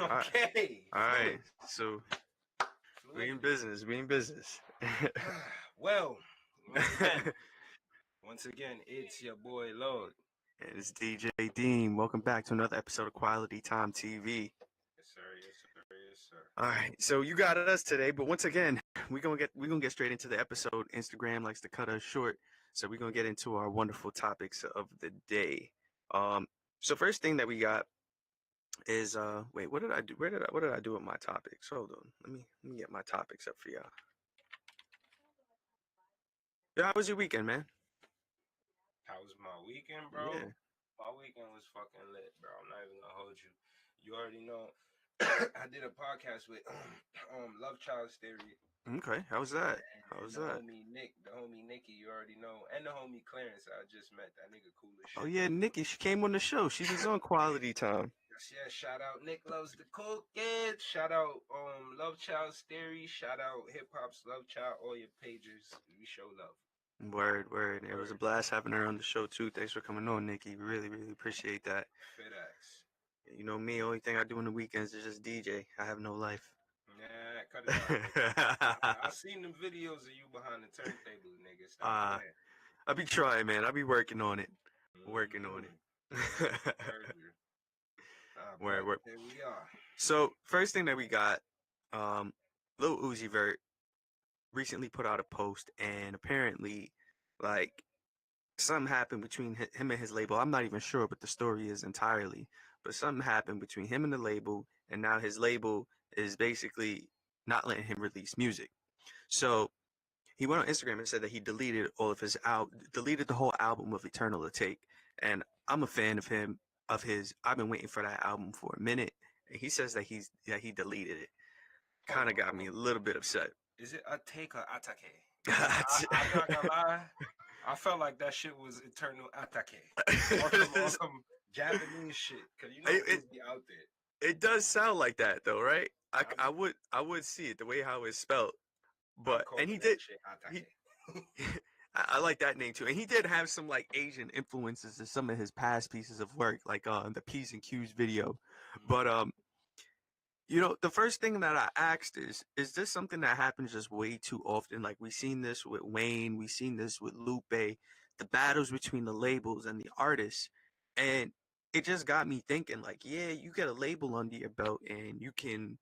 All right. Okay. All right. So we in Fluidity. business. We in business. Well, once again, And once again, it's your boy Laud. it's DJ Deem. Welcome back to another episode of Quality Time TV. Yes, sir. Yes, sir. Yes, sir. All right. So you got us today, but once again, we're gonna get straight into the episode. Instagram likes to cut us short, so we're gonna get into our wonderful topics of the day. Um. So first thing that we got is wait, what did I do? What did I do with my topics? Hold on. Let me get my topics up for y'all. Yeah, how was your weekend, man? How was my weekend, bro? Yeah. My weekend was fucking lit, bro. I'm not even gonna hold you. You already know. I did a podcast with Love Child's Theory Okay. How was that? How and was the that? homie Nikki. You already know, and the homie Clarence. I just met that nigga, cool as Oh shit. yeah, Nikki. She came on the show. She was on Quality Time. Yes, yeah. Shout out Nick loves the cooking. Shout out Love Child's Theory. Shout out Hip Hop's Love Child. All your pages. We show love. Word. It was a blast having her on the show too. Thanks for coming on, Nikki. Really appreciate that. FedEx. You know me. Only thing I do on the weekends is just DJ. I have no life. Nah, cut it out, nigga. I seen the videos of you behind the turntable, nigga. Stop playing. I be trying, man. I be working on it. Working on it. Heard you. But Word. here we are. So first thing that we got, Lil Uzi Vert recently put out a post, and apparently, like, something happened between him and his label. I'm not even sure what the story is entirely, but something happened between him and the label, and now his label is basically not letting him release music. So he went on Instagram and said that he deleted all of his deleted the whole album of Eternal to Take. And I'm a fan of him, of his. I've been waiting for that album for a minute. And he says that he deleted it. Kind of got me a little bit upset. Is it a take or atake? I'm not gonna lie. I felt like that shit was Eternal Atake. Or some Japanese shit. Cause you know it's out there. It does sound like that though, right? I would see it the way how it's spelled. But and he did. I like that name too. And he did have some like Asian influences in some of his past pieces of work, like the P's and Q's video. But you know, the first thing that I asked is this something that happens just way too often? Like we've seen this with Wayne, we've seen this with Lupe, the battles between the labels and the artists. And it just got me thinking, like, yeah, you get a label under your belt and you can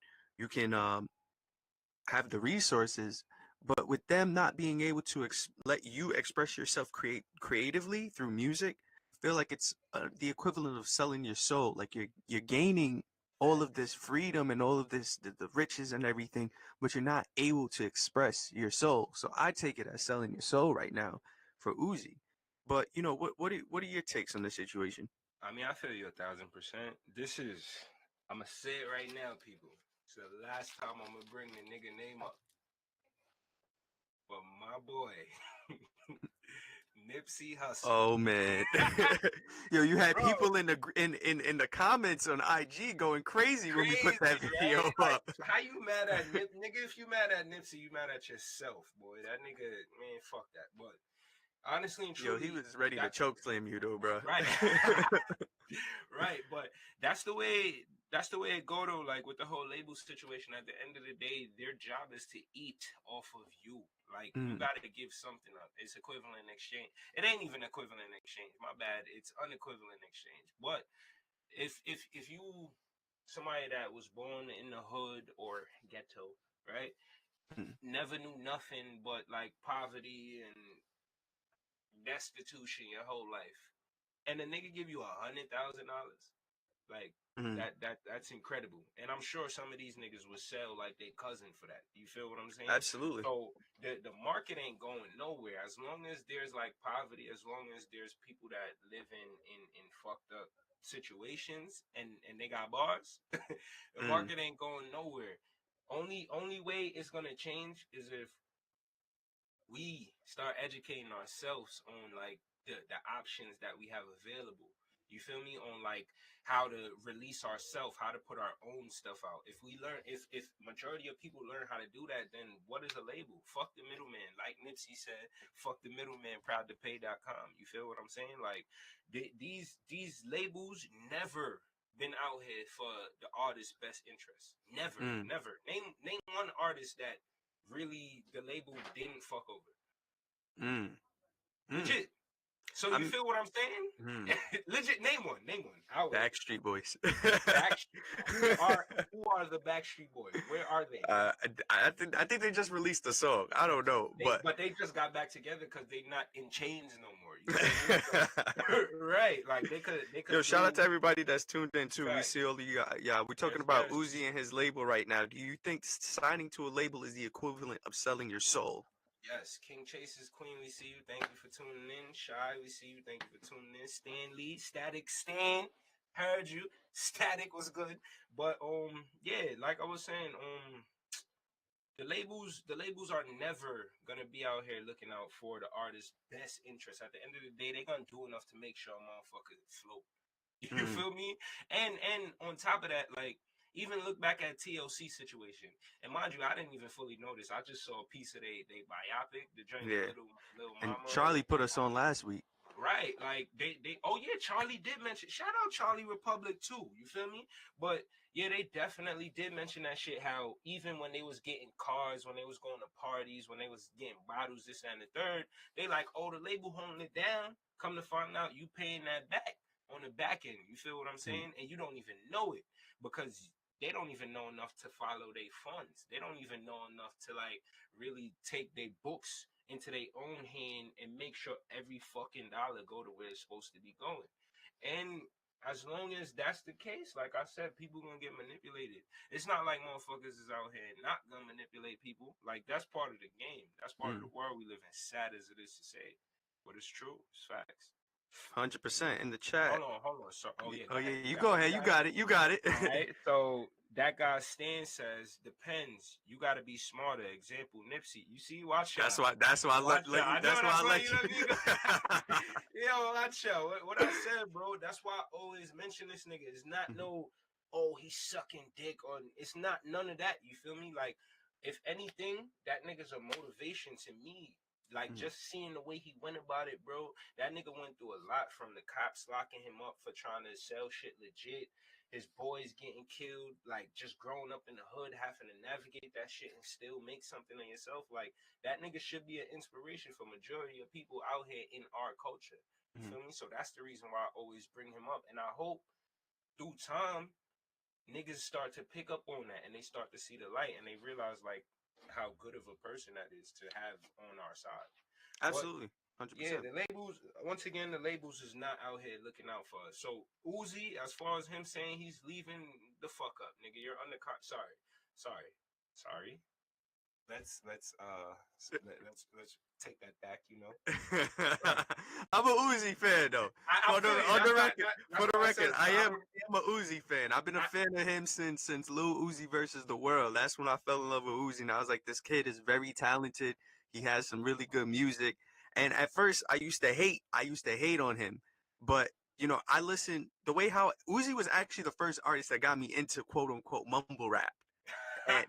have the resources, but with them not being able to let you express yourself creatively through music, I feel like it's the equivalent of selling your soul. Like you're gaining all of this freedom and all of this the riches and everything, but you're not able to express your soul. So I take it as selling your soul right now for Uzi. But you know what are your takes on this situation? I mean, I feel you 1,000%. I'm gonna say it right now, people. It's the last time I'm gonna bring the nigga name up. But my boy, Nipsey Hussle. Oh man, yo, you had people in the comments on IG going crazy when we put that video right? up. Like, how you mad at Nip, nigga? If you mad at Nipsey, you mad at yourself, boy. That nigga, man, fuck that. But honestly and truly, yo, he was ready to choke slam you though, bro. Right, right. But that's the way it go though. Like with the whole label situation, at the end of the day, their job is to eat off of you. Like you gotta give something up. It's equivalent exchange. It ain't even equivalent exchange. My bad. It's unequivalent exchange. But if you somebody that was born in the hood or ghetto, right? Never knew nothing but like poverty and destitution your whole life, and the nigga give you $100,000, like that's incredible. And I'm sure some of these niggas would sell like their cousin for that. You feel what I'm saying? Absolutely. So the market ain't going nowhere as long as there's like poverty, as long as there's people that live in fucked up situations and they got bars. The market ain't going nowhere. Only way it's gonna change is if we start educating ourselves on like the options that we have available. You feel me? On like how to release ourselves, how to put our own stuff out. If we learn, if majority of people learn how to do that, then what is a label? Fuck the middleman. Like Nipsey said, fuck the middleman, proudtopay.com. You feel what I'm saying? Like these labels never been out here for the artist's best interest. Never, Mm. never. Name one artist that really the label didn't fuck over. Mm. Mm. Legit. So you feel what I'm saying? Mm. Legit. Name one. I'll wait. Backstreet Boys. Backstreet. Who are the Backstreet Boys? Where are they? I think they just released a song. I don't know, but they just got back together because they not in chains no more. You know what I mean? Right? Like they could. Yo, shout out to everybody that's tuned in too. Right. We see all the we're talking about Uzi and his label right now. Do you think signing to a label is the equivalent of selling your soul? Yes, King Chase's Queen, we see you. Thank you for tuning in. Shy, we see you. Thank you for tuning in. Stan Lee, Static Stan, heard you. Static was good, but yeah, like I was saying, the labels are never gonna be out here looking out for the artist's best interest. At the end of the day, they're gonna do enough to make sure a motherfucker float. You feel me? And on top of that, like, even look back at TLC situation. And mind you, I didn't even fully notice. I just saw a piece of they biopic, the joint Little And Mama. Charlie put us on last week. Right. Like they oh yeah, Charlie did mention, shout out Charlie Republic too. You feel me? But yeah, they definitely did mention that shit, how even when they was getting cars, when they was going to parties, when they was getting bottles, this and the third, they like, oh, the label holding it down. Come to find out you paying that back on the back end. You feel what I'm saying? And you don't even know it because they don't even know enough to follow their funds. They don't even know enough to like really take their books into their own hand and make sure every fucking dollar go to where it's supposed to be going. And as long as that's the case, like I said, people gonna get manipulated. It's not like motherfuckers is out here not gonna manipulate people. Like that's part of the game. That's part of the world we live in. Sad as it is to say, but it's true. It's facts. 100% in the chat. Hold on. So, yeah. You go ahead. You got it. All right. So that guy Stan says, depends. You got to be smarter. Example, Nipsey. You see, watch out. That's why I let you. Yo, watch out. What I said, bro. That's why I always mention this nigga. It's not no, oh, he's sucking dick on. It's not none of that. You feel me? Like, if anything, that nigga's a motivation to me. Like, just seeing the way he went about it, bro. That nigga went through a lot, from the cops locking him up for trying to sell shit legit, his boys getting killed, like, just growing up in the hood, having to navigate that shit and still make something of yourself. Like, that nigga should be an inspiration for majority of people out here in our culture. You feel me? So that's the reason why I always bring him up. And I hope through time, niggas start to pick up on that and they start to see the light and they realize, like, how good of a person that is to have on our side. Absolutely. 100%. Yeah, the labels, once again, the labels is not out here looking out for us. So Uzi, as far as him saying he's leaving, the fuck up, nigga. You're undercut. Sorry. Let's take that back, you know. I'm a Uzi fan though. For the record, I am a Uzi fan. I've been a fan of him since Lil Uzi versus the World. That's when I fell in love with Uzi, and I was like, this kid is very talented. He has some really good music. And at first, I used to hate on him, but you know, I listened the way how Uzi was actually the first artist that got me into quote unquote mumble rap. And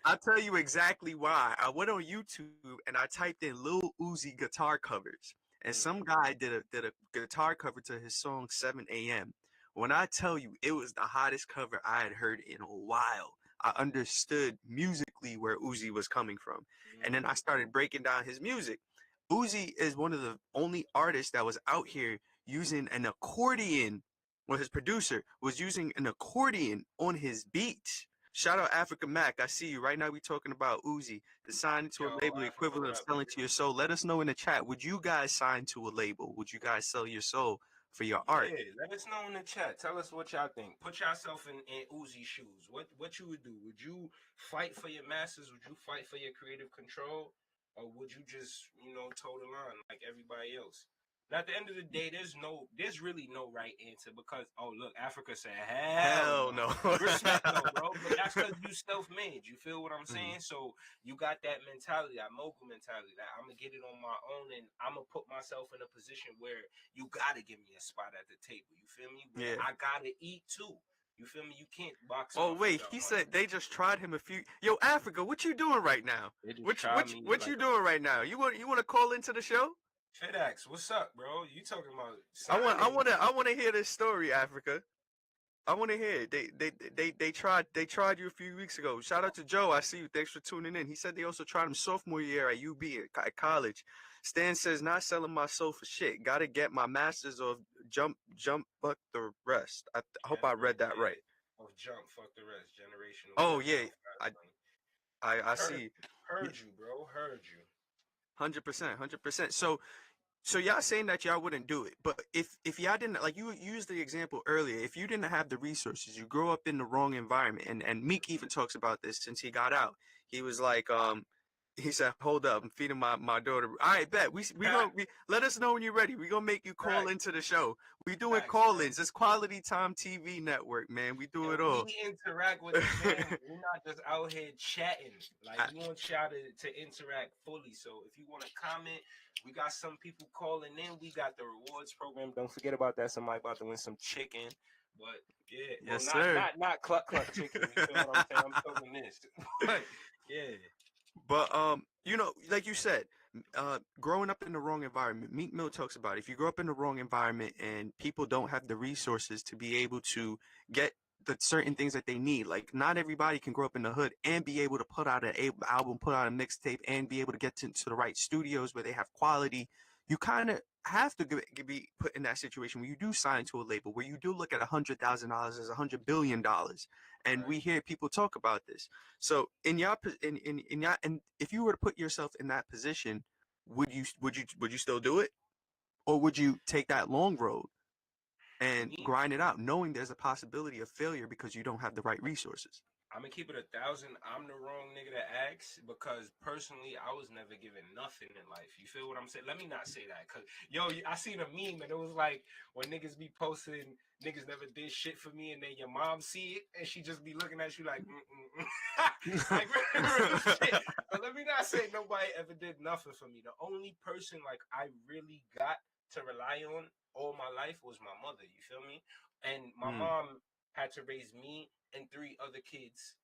I'll tell you exactly why. I went on YouTube and I typed in Lil Uzi guitar covers, and some guy did a guitar cover to his song 7 a.m. When I tell you, it was the hottest cover I had heard in a while. I understood musically where Uzi was coming from, and then I started breaking down his music. Uzi is one of the only artists that was out here using an accordion. Well, his producer was using an accordion on his beats. Shout out African Mack. I see you right now. We talking about Uzi, the signing to a label equivalent of selling to your soul. Let us know in the chat. Would you guys sign to a label? Would you guys sell your soul for your art? Yeah, let us know in the chat. Tell us what y'all think. Put yourself in Uzi's shoes. What you would do? Would you fight for your masters? Would you fight for your creative control? Or would you just, toe the line like everybody else? And at the end of the day, there's really no right answer because, look, Africa said, hell no. Respect no, bro. But that's because you self-made. You feel what I'm saying? So you got that mentality, that mogul mentality, that I'm going to get it on my own and I'm going to put myself in a position where you got to give me a spot at the table. You feel me? Where I got to eat too. You feel me? You can't box. Oh wait, he said they just tried him a few. Yo, Africa, what you doing right now? What you doing right now? You want to call into the show? FedEx, what's up, bro? You talking about? I want to hear this story, Africa. I want to hear it. They tried you a few weeks ago. Shout out to Joe. I see you. Thanks for tuning in. He said they also tried him sophomore year at UB at college. Stan says not selling my soul for shit. Got to get my masters of jump, fuck the rest. I hope I read that right. Of jump, fuck the rest. Generational Oh wealth. yeah, Fast I money. I Heard, see. heard you, bro. Heard you. 100%, 100%. So y'all saying that y'all wouldn't do it, but if y'all didn't, like you used the example earlier, if you didn't have the resources, you grow up in the wrong environment, and Meek even talks about this since he got out. He was like, he said, "Hold up, I'm feeding my daughter." All right, bet we gonna let us know when you're ready. We gonna make you call Facts. into the show. We doing Facts, bro. call-ins. It's Quality Time TV network, man. We do And it all. we interact with the fam. We're not just out here chatting. Like, I- we want y'all to interact fully. So if you want to comment, we got some people calling in. We got the rewards program. Don't forget about that. Somebody about to win some chicken. But yeah, well, yes, sir. not cluck cluck chicken. You feel what I'm saying? I'm talking this. But yeah. But you know, like you said, growing up in the wrong environment. Meek Mill talks about it. If you grow up in the wrong environment and people don't have the resources to be able to get the certain things that they need, like not everybody can grow up in the hood and be able to put out an album, put out a mixtape, and be able to get to the right studios where they have quality. You kind of have to be put in that situation where you do sign to a label, where you do look at $100,000 as $100 billion, and Right. we hear people talk about this. So in and if you were to put yourself in that position, would you still do it, or would you take that long road and Me, grind it out, knowing there's a possibility of failure because you don't have the right resources? I'm gonna keep it 1,000. I'm the wrong nigga to ask because personally, I was never given nothing in life. You feel what I'm saying? Let me not say that, cause yo, I seen a meme and it was like when niggas be posting niggas never did shit for me, and then your mom see it and she just be looking at you like, like real shit. But let me not say nobody ever did nothing for me. The only person like I really got to rely on all my life was my mother. You feel me? And my Mm, mom had to raise me and 3 other kids.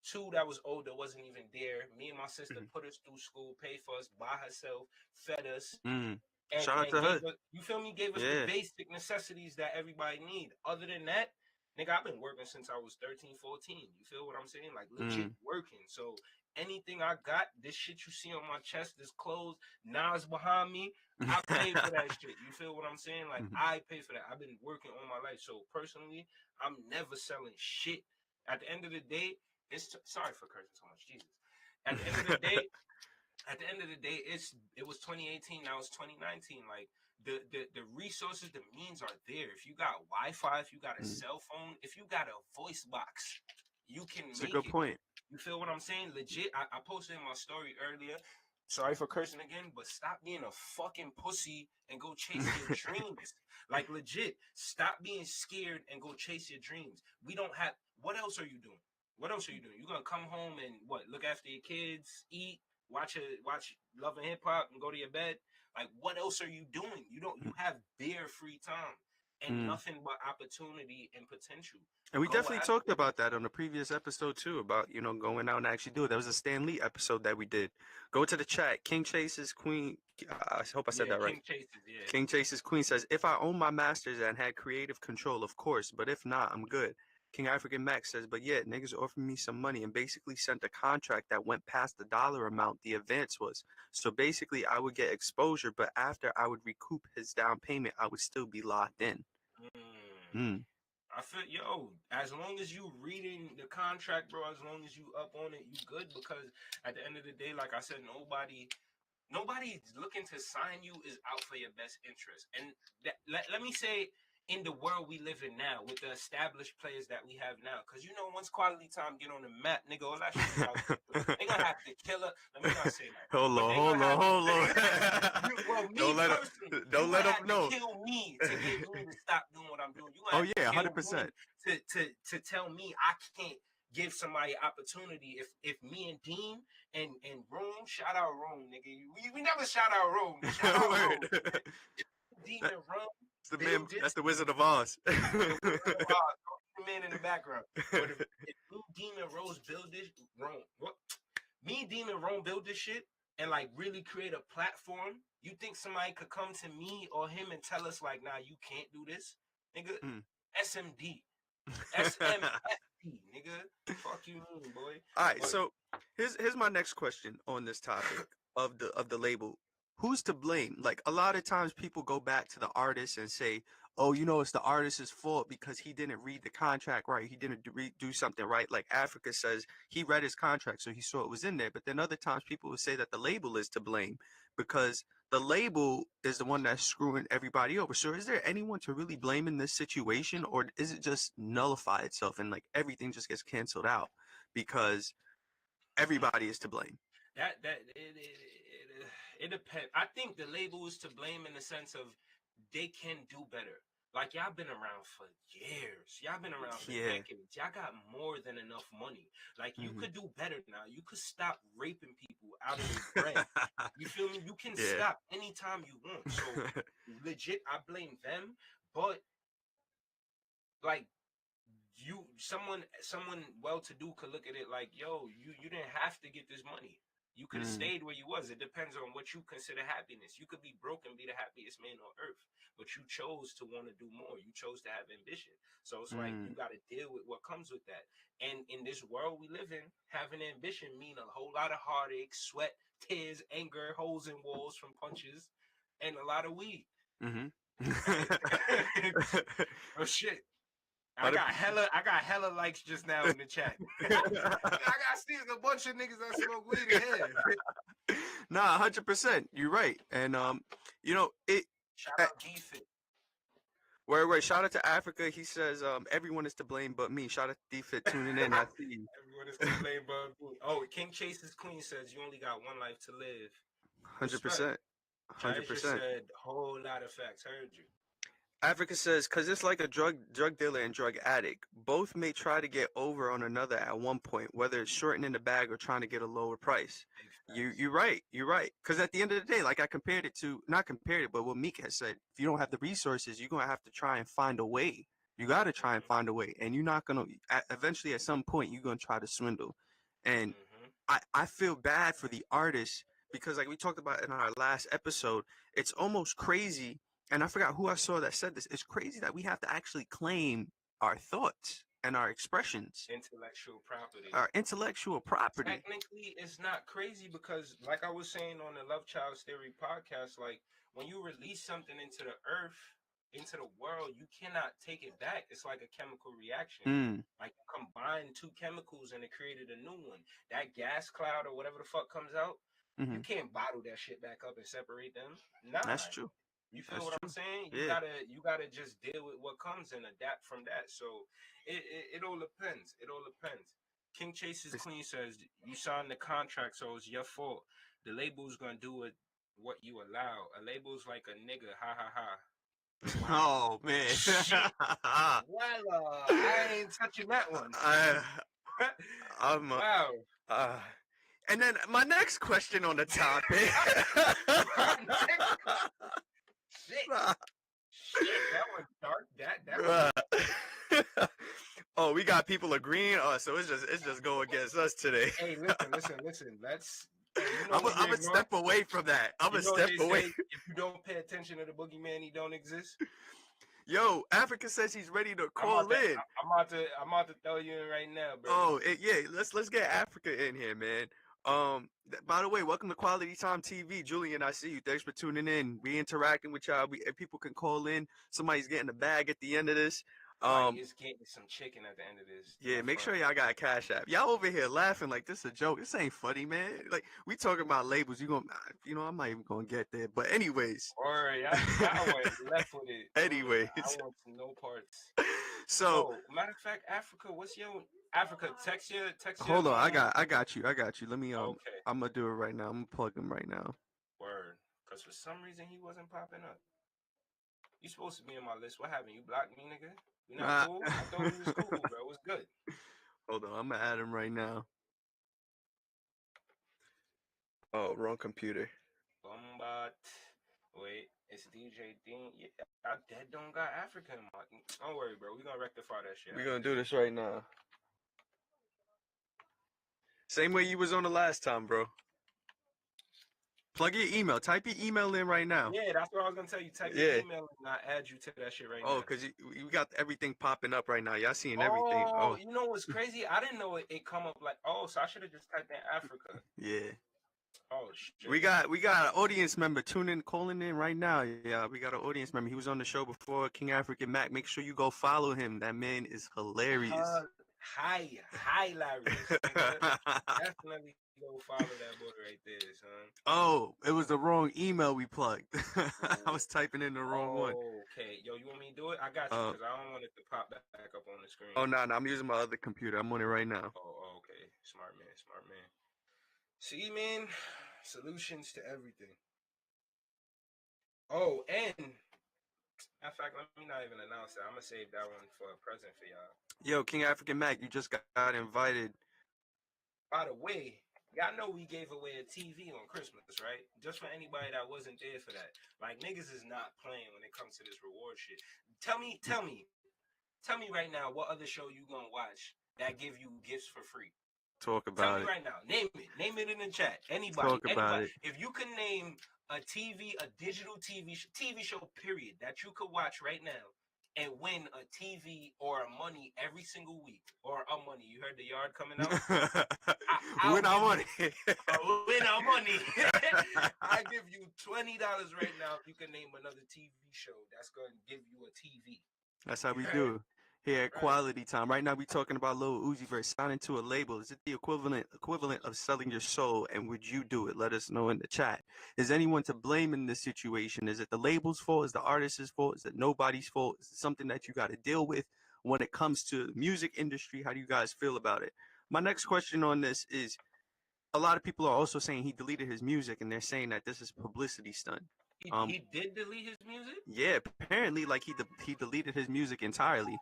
2 that was older wasn't even there. Me and my sister mm, put us through school, paid for us by herself, fed us, mm. and Shout out and to gave her. us, you feel me, gave us the Yeah. basic necessities that everybody need. Other than that, nigga, I've been working since I was 13, 14. You feel what I'm saying? Like legit Mm. working. So anything I got, this shit you see on my chest, this clothes, Nas behind me, I paid for that shit. You feel what I'm saying? Like Mhm. I pay for that. I've been working all my life. So personally, I'm never selling shit. At the end of the day, sorry for cursing so much, Jesus. At the end of the day, it was 2018, now it's 2019. Like the resources, the means are there. If you got Wi-Fi, if you got a Mm. cell phone, if you got a voice box, you can It's a make good it. point. You feel what I'm saying? Legit. I posted in my story earlier. Sorry for cursing again, but stop being a fucking pussy and go chase your dreams. Like legit, stop being scared and go chase your dreams. We don't have. What else are you doing? What else are you doing? You gonna come home and what? Look after your kids, eat, watch Love and Hip Hop, and go to your bed. Like what else are you doing? You have bare free time and Mm. nothing but opportunity and potential. And we Go definitely talked after it. about that on the previous episode too, about, you know, going out and actually do it. That was a Stan Lee episode that we did. Go to the chat. King Chase's Queen. I hope I said Yeah, that right. King Chases. Yeah. King Chase's Queen says, if I own my masters and had creative control, of course, but if not, I'm good. King African Mack says, but yeah, niggas offered me some money and basically sent a contract that went past the dollar amount the advance was. So basically, I would get exposure, but after I would recoup his down payment, I would still be locked in. Mm. Mm. I feel as long as you reading the contract, bro, as long as you up on it, you good. Because at the end of the day, like I said, nobody looking to sign you is out for your best interest. And let me say, in the world we live in now, with the established players that we have now, because once Quality Time get on the map, nigga, all that shit is out. They gonna have to kill her. Let me not say that, Hold but on, they gonna have. hold on. Well, me Don't let him. personally, you Don't gonna let him have to know. kill me to get me to stop doing what I'm doing. You gonna Oh have to yeah, kill hundred me percent. to tell me I can't give somebody opportunity. If me and Deem and Rome, shout out Rome, nigga. We never shout out Rome. Shout out Rome. Word. Deem That's and Rome the man. build this. That's the Wizard of Oz. The Wizard of Oz, the man in the background. But if me, Deem and Rose build this, Rome, what? Me, Deem and Rome build this shit and like really create a platform. You think somebody could come to me or him and tell us like, nah, you can't do this, nigga? Mm. SMD. SMFT, nigga. Fuck you mean, boy. All right, But so here's my next question on this topic of the label. Who's to blame? Like a lot of times people go back to the artist and say, "Oh, you know, it's the artist's fault because he didn't read the contract right. He didn't do something right." Like Africa says, he read his contract, so he saw it was in there. But then other times people will say that the label is to blame because the label is the one that's screwing everybody over. So is there anyone to really blame in this situation, or is it just nullify itself and like everything just gets canceled out because everybody is to blame? It depends. I think the label is to blame in the sense of they can do better. Like y'all been around for years. Y'all been around for decades. Y'all got more than enough money. Like you could do better now. You could stop raping people out of their bread. You feel me? You can stop anytime you want. So legit, I blame them. But like someone well-to-do could look at it like, yo, you didn't have to get this money. You could have stayed where you was. It depends on what you consider happiness. You could be broke and be the happiest man on earth, but you chose to want to do more. You chose to have ambition. So it's like you got to deal with what comes with that. And in this world we live in, having ambition mean a whole lot of heartache, sweat, tears, anger, holes in walls from punches, and a lot of weed. Oh shit. I got hella likes just now in the chat. I got see a bunch of niggas that smoke weed in here. Nah, 100%. You're right. And you know, it shout out D-Fit. Wait, shout out to Africa. He says everyone is to blame but me. Shout out to D-Fit tuning in. I see you. Everyone is to blame but me. Oh, King Chase's Queen says you only got one life to live. 100%. 100%. Said a whole lot of facts. Heard you. Africa says, because it's like a drug dealer and drug addict. Both may try to get over on another at one point, whether it's shortening the bag or trying to get a lower price. You're right. You're right. Because at the end of the day, like I compared it to, not compared it, but what Meek has said, if you don't have the resources, you're going to have to try and find a way. You got to try and find a way. And you're not going to, eventually at some point, you're going to try to swindle. And I feel bad for the artists because like we talked about in our last episode, it's almost crazy. And I forgot who I saw that said this. It's crazy that we have to actually claim our thoughts and our expressions. Intellectual property. Our intellectual property. Technically, it's not crazy because, like I was saying on the Love Child's Theory podcast, like when you release something into the earth, into the world, you cannot take it back. It's like a chemical reaction. Like you combine two chemicals and it created a new one. That gas cloud or whatever the fuck comes out, you can't bottle that shit back up and separate them. Nah. That's true. You feel what I'm saying? You gotta just deal with what comes and adapt from that. So it all depends. It all depends. King Chase's Queen says you signed the contract, so it's your fault. The label's gonna do it what you allow. A label's like a nigga. Ha ha ha. Wow. Oh man. Well, I ain't touching that one. Wow. And then my next question on the topic. Shit, that was dark. That Oh, we got people agreeing. Oh, so it's just go against us today. Hey, listen. Let's. I'm gonna step away from that. I'm gonna step away. If you don't pay attention to the boogeyman, he don't exist. Yo, Africa says he's ready to call in. I'm about to throw you in right now, bro. Oh, let's get Africa in here, man. By the way, welcome to Quality Time TV. Julian, I see you. Thanks for tuning in. We interacting with y'all. People can call in. Somebody's getting a bag at the end of this. Is getting some chicken at the end of this. Yeah, make sure y'all got a Cash App. Y'all over here laughing like this is a joke. This ain't funny, man. Like we talking about labels. I'm not even gonna get there. But anyways. Alright, I went left with it. Anyways. I want no parts. So matter of fact, Africa, what's your Africa? Text your. Hold on, I got you. Let me okay. I'm gonna do it right now. I'm gonna plug him right now. Word, because for some reason he wasn't popping up. You supposed to be on my list. What happened? You blocked me, nigga? We not cool? I thought we was cool, bro. It was good. Hold on, I'm gonna add him right now. Oh, wrong computer. Bombot. Wait, it's DJ Deem. Yeah, I dead don't got African Mack. Don't worry, bro. We gonna rectify that shit. We gonna do this right now. Same way you was on the last time, bro. Plug your email. Type your email in right now. Yeah, that's what I was gonna tell you. Type your email and I'll add you to that shit right now. Oh, because you got everything popping up right now. Y'all seeing everything. Oh, you know what's crazy? I didn't know it come up like, oh, so I should have just typed in Africa. Yeah. Oh shit. We got an audience member calling in right now. Yeah, we got an audience member. He was on the show before, King African Mack. Make sure you go follow him. That man is hilarious. Hilarious. Definitely go follow that boy right there, son. Oh, it was the wrong email we plugged. I was typing in the wrong one. Okay. Yo, you want me to do it? I got you, because I don't want it to pop back up on the screen. Oh, no, I'm using my other computer. I'm on it right now. Oh, okay. Smart man. See, man, solutions to everything. Oh, and in fact, let me not even announce that. I'm gonna save that one for a present for y'all. Yo, King African Mack, you just got invited. By the way, y'all know we gave away a TV on Christmas, right? Just for anybody that wasn't there for that. Like, niggas is not playing when it comes to this reward shit. Tell me right now what other show you gonna watch that give you gifts for free. Talk about it. Tell me right now. Name it in the chat. Anybody. Talk about it. If you can name a digital TV show, period, that you could watch right now and win a TV or a money every single week. Or a money. You heard the yard coming out? Win our money. Win our money. I give you $20 right now if you can name another TV show that's going to give you a TV. That's how we do. Here at Quality Time. Right now we talking about Lil Uzi vert signing to a label. Is it the equivalent of selling your soul? And would you do it? Let us know in the chat. Is anyone to blame in this situation? Is it the label's fault? Is the artist's fault? Is it nobody's fault? Is it something that you got to deal with when it comes to the music industry? How do you guys feel about it? My next question on this is, a lot of people are also saying he deleted his music, and they're saying that this is publicity stunt. He did delete his music? Yeah, apparently, like he deleted his music entirely.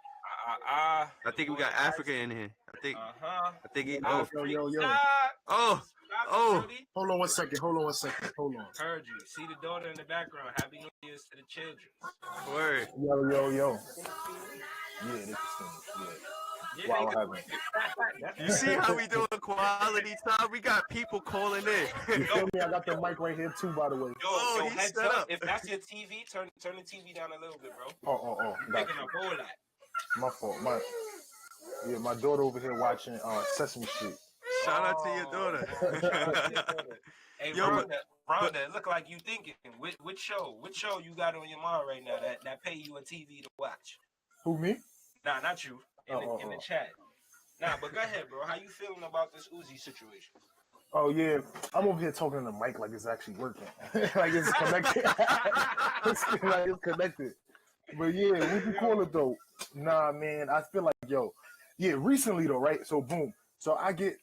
I think we got Africa in here. I think he. Yo. Oh. Hold on one second. Hold on. Heard you. See the daughter in the background. Happy New Year's to the children. Word. Yo. Yeah, this is Yeah, wow, you see how we doing Quality Time? We got people calling in. You feel me? I got the mic right here too, by the way. Yo, heads up. If that's your TV, turn the TV down a little bit, bro. Oh. Picking up all that. My fault. My daughter over here watching Sesame Street. Shout out to your daughter. Hey, Rhonda, it look like you thinking. Which show you got on your mind right now that pay you a TV to watch? Who, me? Nah, not you. In the chat. Nah, but go ahead, bro. How you feeling about this Uzi situation? Oh yeah, I'm over here talking to the mic like it's actually working, like it's connected. Like it's connected. But yeah, what you call it though? Nah, man, I feel like recently though, right? So boom, so I get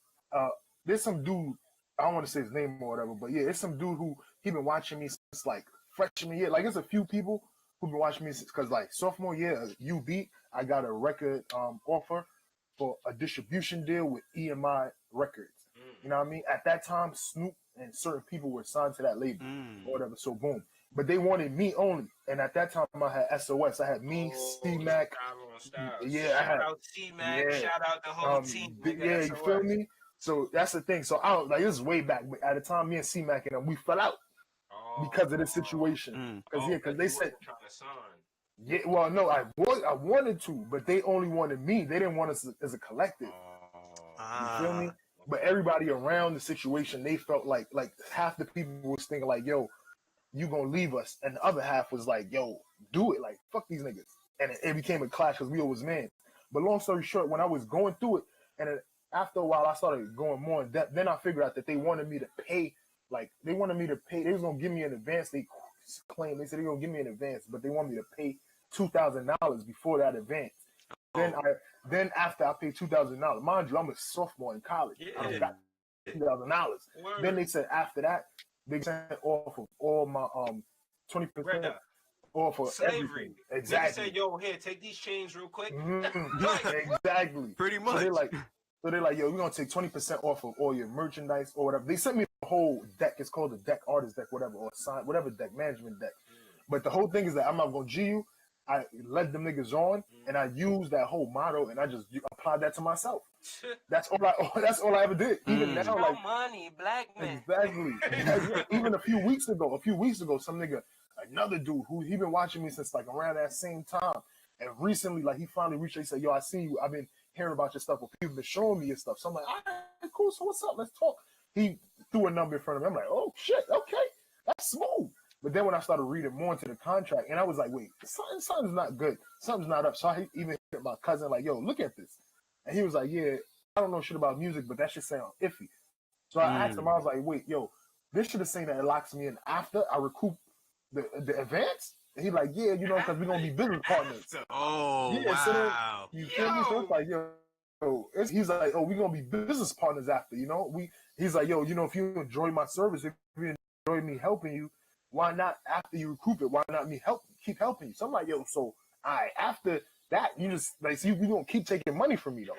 there's some dude, I don't want to say his name or whatever, but yeah, it's some dude who he been watching me since like freshman year. Like, it's a few people who've been watching me since, because like sophomore year UB, I got a record offer for a distribution deal with EMI Records. You know what I mean? At that time, Snoop and certain people were signed to that label or whatever. So boom. But they wanted me only. And at that time, I had SOS. I had me, C-Mac. Yeah, shout out C-Mac. Yeah. Shout out the whole team. Yeah, you feel me? So that's the thing. So I was like, this is way back. But at the time, me and C-Mac and them, we fell out because of this situation. Because they said, yeah, well, no, I wanted to, but they only wanted me. They didn't want us as a collective. You feel me? But everybody around the situation, they felt like half the people was thinking like, yo, you gonna leave us, and the other half was like, yo, do it, like, fuck these niggas. And it became a clash because we always man. But long story short, when I was going through it, and then after a while I started going more in depth, then I figured out that they wanted me to pay, they was gonna give me an advance. They said they were gonna give me an advance, but they wanted me to pay $2,000 before that advance. Then after I paid $2,000, mind you, I'm a sophomore in college. I got $2,000. Then they said after that, they sent off of all my 20% off of slavery. Everything. Exactly. They said, yo, here, take these chains real quick. Exactly. Pretty much. So they're like, yo, we're gonna take 20% off of all your merchandise or whatever. They sent me the whole deck. It's called the deck, artist deck, whatever, or sign, whatever deck, management deck. But the whole thing is that I'm not gonna G you. I let them niggas on, and I use that whole motto, and I just applied that to myself. That's all I ever did. Even now, like money, black man. Exactly. Even a few weeks ago, some nigga, another dude who he been watching me since like around that same time, and recently, like he finally reached out. He said, "Yo, I see you. I've been hearing about your stuff. Or people been showing me your stuff." So I'm like, "All right, cool. So what's up? Let's talk." He threw a number in front of me. I'm like, "Oh shit, okay, that's smooth." But then when I started reading more into the contract, and I was like, "Wait, something's not good. Something's not up." So I even hit my cousin like, "Yo, look at this," and he was like, "Yeah, I don't know shit about music, but that shit sound iffy." So I asked him, I was like, "Wait, yo, this should have saying that it locks me in after I recoup the advance?" And he like, "Yeah, you know, because we're gonna be business partners." Oh, yeah, wow. So you feel me? So it's like, he's like, "Oh, we're gonna be business partners after, you know." He's like, "Yo, you know, if you enjoy my service, if you enjoy me helping you, why not after you recoup it? Why not keep helping you?" So I'm like, "Yo, so after that, you just like, see, you gonna keep taking money from me though."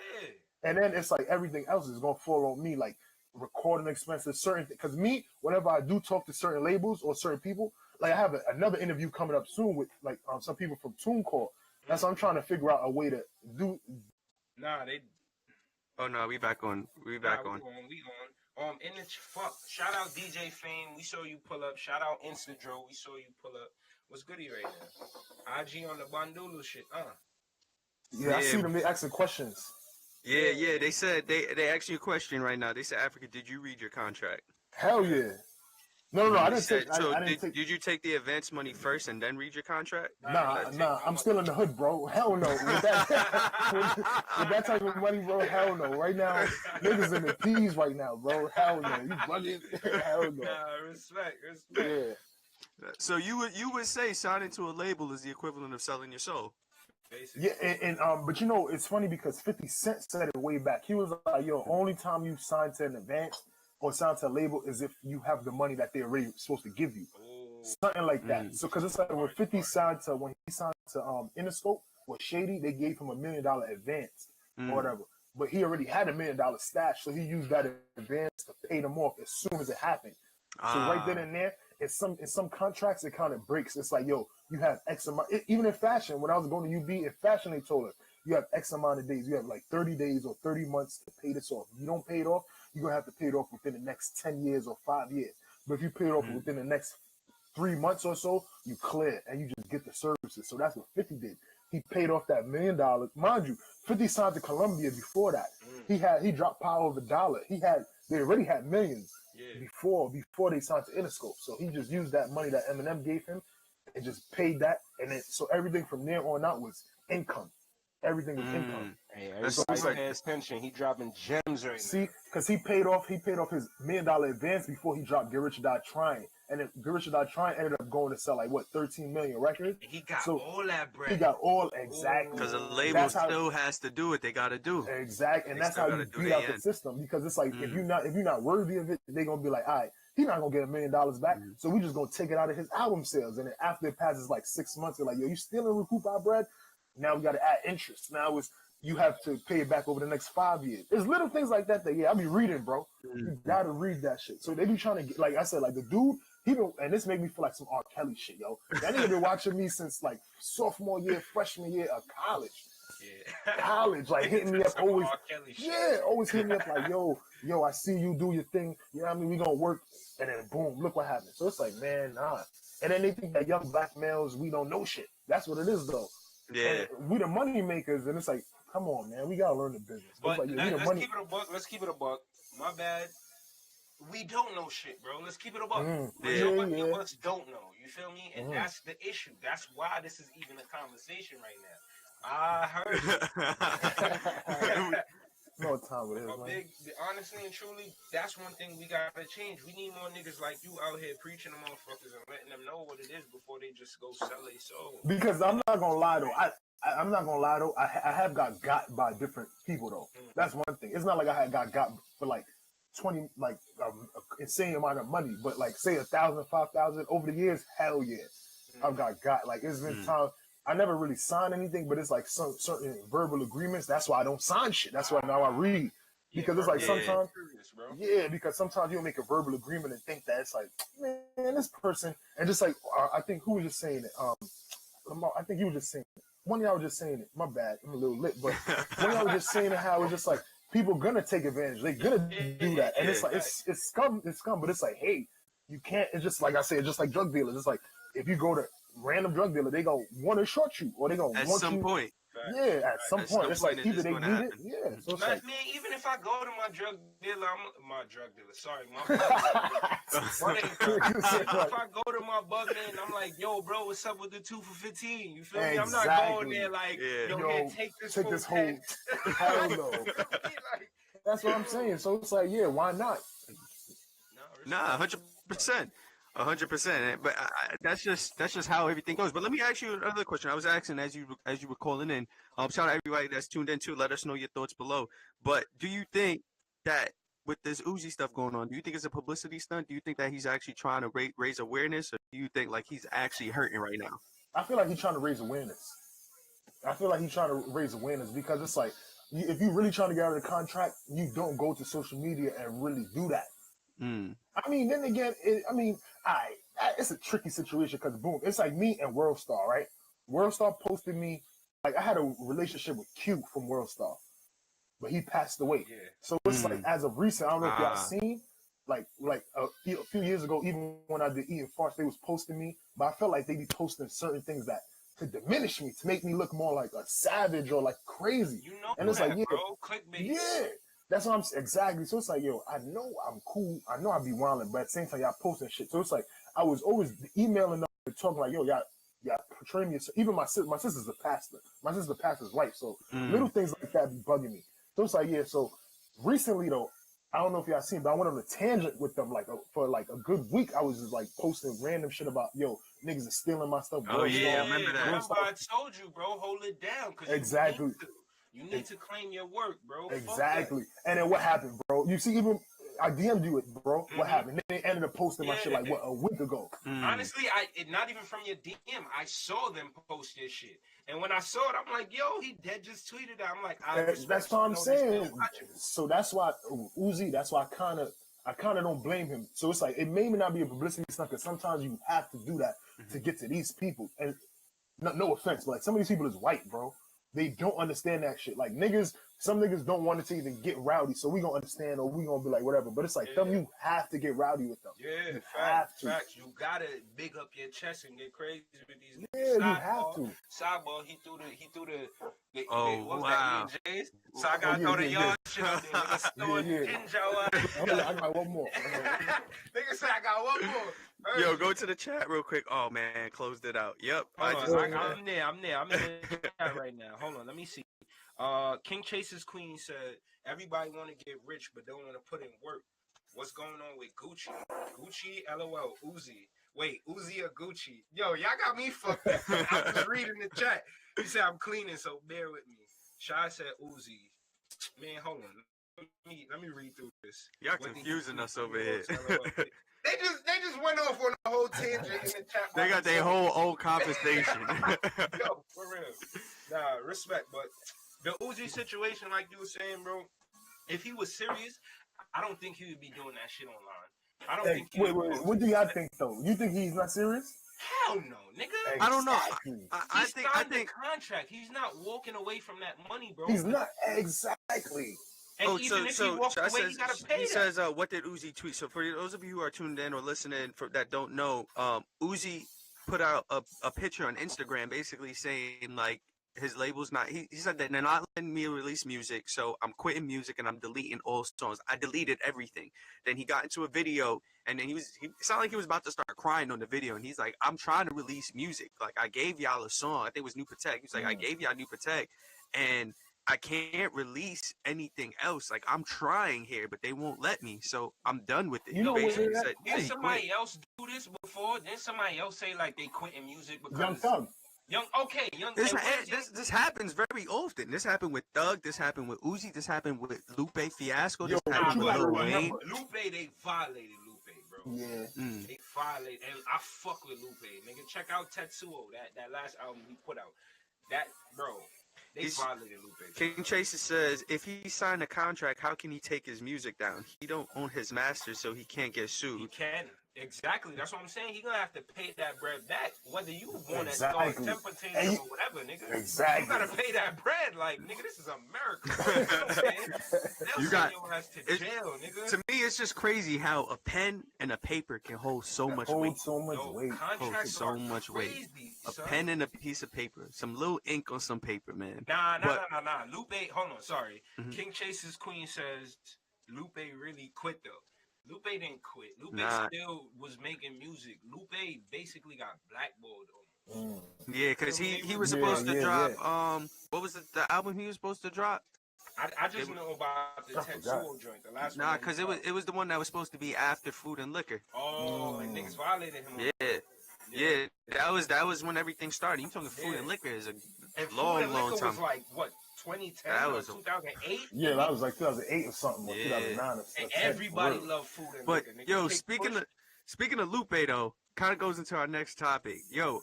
And then it's like everything else is gonna fall on me, like recording expenses, certain things. Because me, whenever I do talk to certain labels or certain people, like I have another interview coming up soon with like some people from TuneCore. That's what I'm trying to figure out a way to do. Nah, they. Oh no, we back on. We back on. We on. In the fuck. Shout out DJ Fame. We saw you pull up. Shout out Instadro. We saw you pull up. What's goody right now? IG on the Bandulu shit. Yeah, I see them. They asking questions. Yeah. They said they asked you a question right now. They said, "Africa, did you read your contract?" Hell yeah. No, I didn't take. So I didn't take. Did you take the advance money first and then read your contract? Nah. I'm still in the hood, bro. Hell no. With that type of money, bro. Hell no. Right now, niggas in the P's right now, bro. Hell no. You bugging? Hell no. Nah, respect. Yeah. So you would say signing to a label is the equivalent of selling your soul. Basically. Yeah, and but you know, it's funny because 50 Cent said it way back. He was like, "Yo, only time you sign to an advance or sign to a label is if you have the money that they're already supposed to give you." Something like that. So, because it's like when 50 signed to, when he signed to Interscope with Shady, they gave him $1 million advance or whatever. But he already had $1 million stash, so he used that advance to pay them off as soon as it happened. So right then and there, in some contracts, it kind of breaks. It's like, yo, you have X amount. Even in fashion, when I was going to UB in fashion, they told us you have X amount of days. You have like 30 days or 30 months to pay this off. If you don't pay it off, you're going to have to pay it off within the next 10 years or 5 years. But if you pay it off within the next 3 months or so, you clear and you just get the services. So that's what 50 did. He paid off that $1 million. Mind you, 50 signed to Columbia before that. He dropped Power of $1. They already had millions before they signed to Interscope. So he just used that money that Eminem gave him and just paid that. And then so everything from there on out was income. Everything was income. Hey, everybody pay attention. He dropping gems right now. See, because he paid off his $1 million advance before he dropped Get Rich or Die Trying. And then Get Rich or Die Trying ended up going to sell like 13 million records. He got all that bread. He got all exactly. Because the label still has to do what they got to do. Exactly, and that's how you beat out the system. Because it's like if you're not worthy of it, they're gonna be like, all right, he's not gonna get $1 million back. So we just gonna take it out of his album sales. And then after it passes like 6 months, they're like, yo, you still in recoup our bread? Now we got to add interest. Now you have to pay it back over the next 5 years. There's little things like that I be reading, bro. You gotta read that shit. So they be trying to get, like I said, like the dude, and this made me feel like some R. Kelly shit, yo. That nigga been watching me since like sophomore year, freshman year of college. Yeah. College, like hitting me up always. Always hitting me up like, yo, I see you do your thing. You know what I mean? We gonna work, and then boom, look what happened. So it's like, man, nah. And then they think that young black males, we don't know shit. That's what it is, though. Yeah, and we the money makers, and it's like, come on, man, we gotta learn the business. But like, let's keep it a buck. My bad. We don't know shit, bro. Let's keep it a buck. Majority of us don't know. You feel me? And that's the issue. That's why this is even a conversation right now. I heard. No time with it. Honestly and truly, that's one thing we gotta change. We need more niggas like you out here preaching to motherfuckers and letting them know what it is before they just go sell their soul. Because I'm not gonna lie though, I'm not gonna lie though. I have got by different people though. That's one thing. It's not like I had got for like 20 like insane amount of money, but like say 1,000, 5,000 over the years. Hell yeah, I've got like it's been time. I never really signed anything, but it's like some certain verbal agreements. That's why I don't sign shit. That's why now I read. Because it's like sometimes, because sometimes you'll make a verbal agreement and think that it's like, man, this person, and just like, I think who was just saying it? I think you were just saying it. One of y'all was just saying it. My bad, I'm a little lit, but one of y'all was just saying it how it's just like, people gonna take advantage. They're gonna do that, and it's like it's scum, but it's like, hey, you can't. It's just like I said, just like drug dealers. It's like if you go to random drug dealer, they gonna want to short you, or they gonna at want some you. point. Yeah, at some point, it's like either they need it. Yeah, so it's like, man, even if I go to my drug dealer, sorry, my if I go to my bug man, I'm like, yo, bro, what's up with the 2 for 15? You feel me? I'm not going there like, yo, take this whole. Hell no. That's what I'm saying. So it's like, yeah, why not? Nah, 100%. 100%, but that's just how everything goes. But let me ask you another question. I was asking as you were calling in. Shout out everybody that's tuned in too. Let us know your thoughts below. But do you think that with this Uzi stuff going on, do you think it's a publicity stunt? Do you think that he's actually trying to raise awareness, or do you think like he's actually hurting right now? I feel like he's trying to raise awareness. Because it's like, if you're really trying to get out of the contract, you don't go to social media and really do that. I mean, then again, it's a tricky situation because boom, it's like me and Worldstar, right? Worldstar posted me, like I had a relationship with Q from Worldstar, but he passed away. Yeah. So it's like as of recent, I don't know if y'all seen, like a few years ago, even when I did Eating Farts, they was posting me, but I felt like they be posting certain things that to diminish me, to make me look more like a savage or like crazy. You know, and it's that, like, yeah, bro, clickbait. Yeah. That's what I'm exactly. So it's like, yo, I know I'm cool. I know I be wilding, but at the same time, y'all posting shit. So it's like I was always emailing them and talking like, yo, y'all portray me. Even my sister's a pastor. My sister's a pastor's wife. So little things like that be bugging me. So it's like, yeah. So recently though, I don't know if y'all seen, but I went on a tangent with them for like a good week. I was just like posting random shit about, yo, niggas are stealing my stuff. Oh yeah, I remember that. Remember I told you, bro, hold it down. Exactly. You need to claim your work, bro. Exactly. And then what happened, bro? You see, even I DM'd you it, bro. What happened? Then they ended up posting my shit like what, a week ago. Honestly, not even from your DM. I saw them post your shit, and when I saw it, I'm like, yo, he dead just tweeted that. I'm like, that's what I'm saying. So that's why Uzi. That's why I kind of don't blame him. So it's like it may not be a publicity stunt because sometimes you have to do that to get to these people. And no offense, but like some of these people is white, bro. They don't understand that shit. Like niggas, some niggas don't want to even get rowdy, so we gonna understand or we gonna be like whatever. But it's like them, you have to get rowdy with them. Yeah, facts. You gotta big up your chest and get crazy with these. Yeah, you have to. Sidebar, he threw the wow. That J's. So I gotta throw the young shit up there. Niggas throwing I got one more. Niggas say I got one more. Yo, go to the chat real quick. Oh man, closed it out. Yep. I'm there. I'm in the chat right now. Hold on, let me see. King Chase's Queen said everybody want to get rich but don't want to put in work. What's going on with Gucci? Gucci, LOL, Uzi. Wait, Uzi or Gucci? Yo, y'all got me fucked up. I'm just reading the chat. He said I'm cleaning, so bear with me. Shy said Uzi. Man, hold on. Let me read through this. Y'all confusing us over here. They just went off on a whole tangent in the chat. They got their whole old conversation. Yo, for real. Nah, respect, but the Uzi situation, like you were saying, bro, if he was serious, I don't think he would be doing that shit online. I don't think wait, what do y'all think though? You think he's not serious? Hell no, nigga. Exactly. I don't know. I think contract. He's not walking away from that money, bro. He's not exactly. And even if he walks away, he gotta pay. He says, "What did Uzi tweet?" So for those of you who are tuned in or listening that don't know, Uzi put out a picture on Instagram, basically saying like his label's not. He said that they're not letting me release music, so I'm quitting music and I'm deleting all songs. I deleted everything. Then he got into a video, and then he sounded like he was about to start crying on the video, and he's like, "I'm trying to release music. Like I gave y'all a song. I think it was New Protect." He's like, "I gave y'all New Protect, and I can't release anything else. Like I'm trying here, but they won't let me. So I'm done with it." You know what? Did somebody else do this before? Did somebody else say like they quitting music because Young Thug? This happens very often. This happened with Thug. This happened with Uzi. This happened with Lupe Fiasco. This happened with Lil Wayne. Lupe, they violated Lupe, bro. Yeah. They violated, and I fuck with Lupe, nigga. Check out Tetsuo, that last album he put out. That, bro. They violated Lupe. King Chaser says, if he signed a contract, how can he take his music down? He don't own his master, so he can't get sued. He can. Exactly. That's what I'm saying. He gonna have to pay that bread back, whether you want to start temper tantrum or whatever, nigga. Exactly. You gotta pay that bread. Like, nigga, this is America. You know what I'm saying? They'll send your ass to jail, nigga. To me, it's just crazy how a pen and a paper can hold so much weight. So much weight. Contracts so much crazy, weight. son. A pen and a piece of paper. Some little ink on some paper, man. Nah. Lupe, hold on, sorry. King Chase's Queen says Lupe really quit though. Lupe didn't quit. Lupe still was making music. Lupe basically got blackballed. Yeah, because he was supposed to drop what was it, the album he was supposed to drop? I just know about the Tetsuo joint, the last one. Nah, because it was the one that was supposed to be after Food and Liquor. Oh, and niggas violated him. Yeah, that was when everything started. You talking Food and Liquor is a long time. Was like what, 2010 or 2008? Yeah, that was like 2008 or something, or 2009 or something. And everybody loved Food and Liquor. But yo, speaking of Lupe though, kind of goes into our next topic. Yo,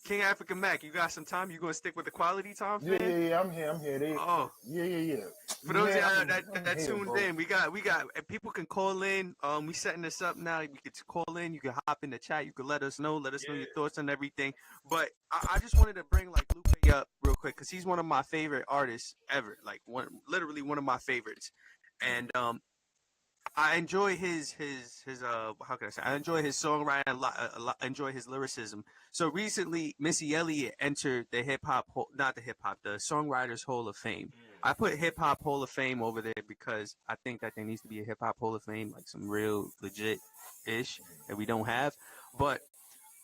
King African Mack, you got some time? You gonna stick with the quality time? Yeah, I'm here. Yeah. For those that tuned in, we got people can call in. We setting this up now. You can call in. You can hop in the chat. You can let us know your thoughts on everything. But I just wanted to bring like Lupe up real quick because he's one of my favorite artists ever. Like literally one of my favorites. And I enjoy his how can I say? I enjoy his songwriting a lot. I enjoy his lyricism. So recently, Missy Elliott entered the the Songwriters Hall of Fame. I put Hip Hop Hall of Fame over there because I think that there needs to be a Hip Hop Hall of Fame, like some real legit-ish that we don't have. But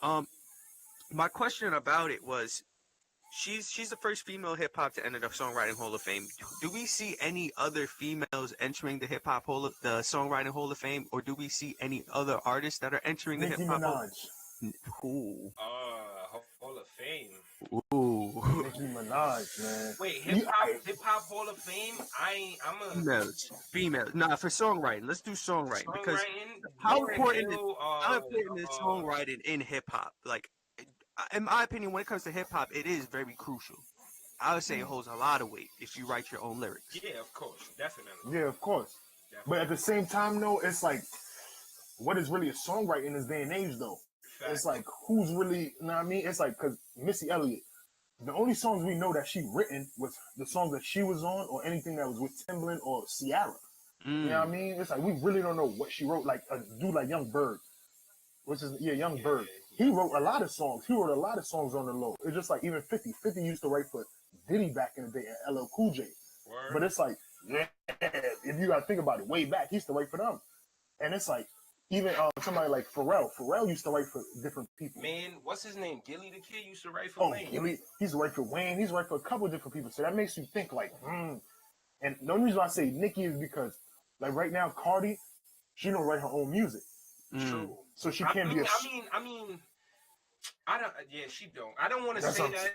my question about it was, she's the first female hip hop to enter the Songwriting Hall of Fame. Do we see any other females entering the the Songwriting Hall of Fame, or do we see any other artists that are entering the Hip Hop Hall? Hall of Fame. Ooh. Nicki Minaj, man. Wait, hip hop Hall of Fame? Females. Nah, for songwriting. Let's do songwriting because how important is songwriting in hip hop? Like, in my opinion, when it comes to hip hop, it is very crucial. I would say it holds a lot of weight if you write your own lyrics. Yeah, of course, definitely. Yeah, of course. Definitely. But at the same time, though, it's like, what is really a songwriter in this day and age, though? Fact. It's like, who's really, you know what I mean? It's like, because Missy Elliott, the only songs we know that she written was the songs that she was on or anything that was with Timbaland or Ciara. You know what I mean? It's like, we really don't know what she wrote. Like a dude like Young Bird, Young Bird. He wrote a lot of songs. He wrote a lot of songs on the low. It's just like even 50. 50 used to write for Diddy back in the day and LL Cool J. Word. But it's like, if you got to think about it, way back, he used to write for them. And it's like, even somebody like Pharrell. Pharrell used to write for different people. Man, what's his name? Gilly the Kid used to write for Wayne. Gilly. He used to write for Wayne. He's write for a couple of different people. So that makes you think like, And the only reason I say Nicki is because, like right now, Cardi, she don't write her own music. True. So she can't be she don't. I don't want to say that.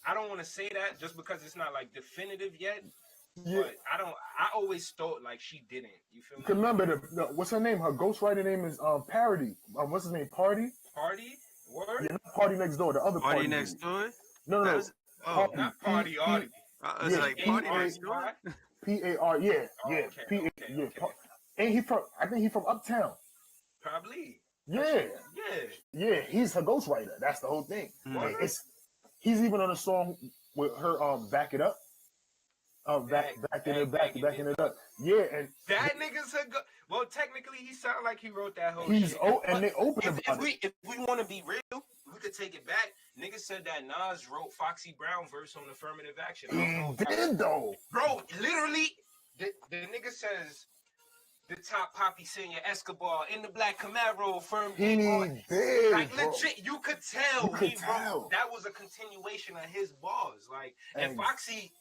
I don't want to say that just because it's not like definitive yet. Yeah. But I always thought like she didn't. You feel me? Remember what's her name? Her ghostwriter name is Parody. What's his name? Party? Word? Yeah, not Party Next Door. The other Party Next Door? No. Not Party. It's like Party Next Door. P-A-R. Yeah. Okay. Ain't he from? I think he's from Uptown. Probably. Yeah. He's her ghostwriter. That's the whole thing. He's even on a song with her. Back it up. Backing it up. Yeah, and that nigga's well, technically, he sounded like he wrote that whole. And they open about it. If we want to be real, we could take it back. Niggas said that Nas wrote Foxy Brown verse on Affirmative Action. He did though, bro. Literally, the nigga says the top poppy senior Escobar in the black Camaro firm. He did, like legit. You could tell wrote, that was a continuation of his bars. Like, and Foxy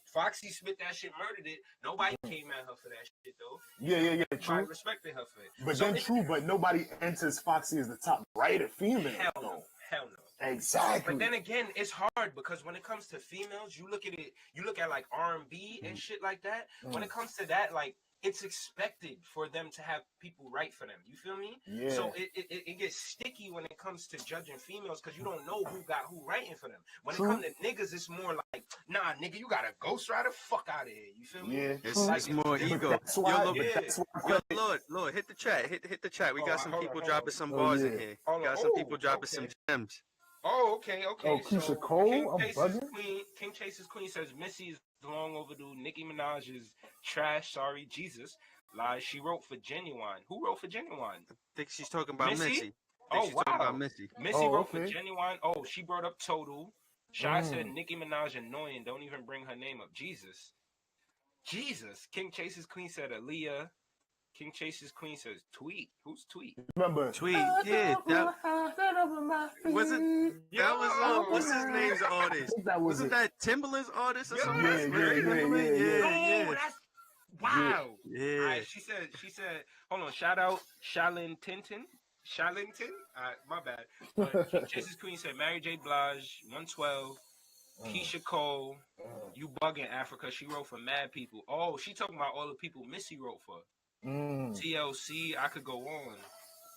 spit that shit, murdered it. Nobody came at her for that shit though. Yeah, true. I respected her for it. But but nobody enters Foxy as the top writer female. Hell no. Exactly. But then again, it's hard because when it comes to females, you look at like R&B and shit like that. When it comes to that, like it's expected for them to have people write for them. You feel me? Yeah. So it gets sticky when it comes to judging females because you don't know who writing for them. When it comes to niggas, it's more like, nah, nigga, you got a ghostwriter? Fuck out of here. You feel me? Yeah. It's more ego. That's why, Lord, hit the chat. Hit the chat. We got some people dropping some bars in here. Got some people dropping some gems. Oh, okay. Oh, Keisha Cole? I'm bugging. King Chase's Queen says Missy is long overdue. Nicki Minaj is trash. Sorry, Jesus. Lies. She wrote for Genuine. Who wrote for Genuine? I think she's talking about Missy. Oh, wow. About Missy. Missy wrote for Genuine. Oh, she brought up Total. Shy said Nicki Minaj annoying. Don't even bring her name up. Jesus. King Chase's Queen said Aaliyah. King Chase's Queen says Tweet. Who's Tweet? Remember Tweet? Yeah, that was it. That was what's his name's artist? Wasn't that Timberland's artist or something? Yeah. That's wow. Yeah. All right, she said. Hold on. Shout out Shalin Tintin. Shalington. All right, my bad. King Chase's Queen said Mary J. Blige 112. Keisha Cole, you bugging Africa. She wrote for mad people. Oh, she talking about all the people Missy wrote for. TLC, I could go on.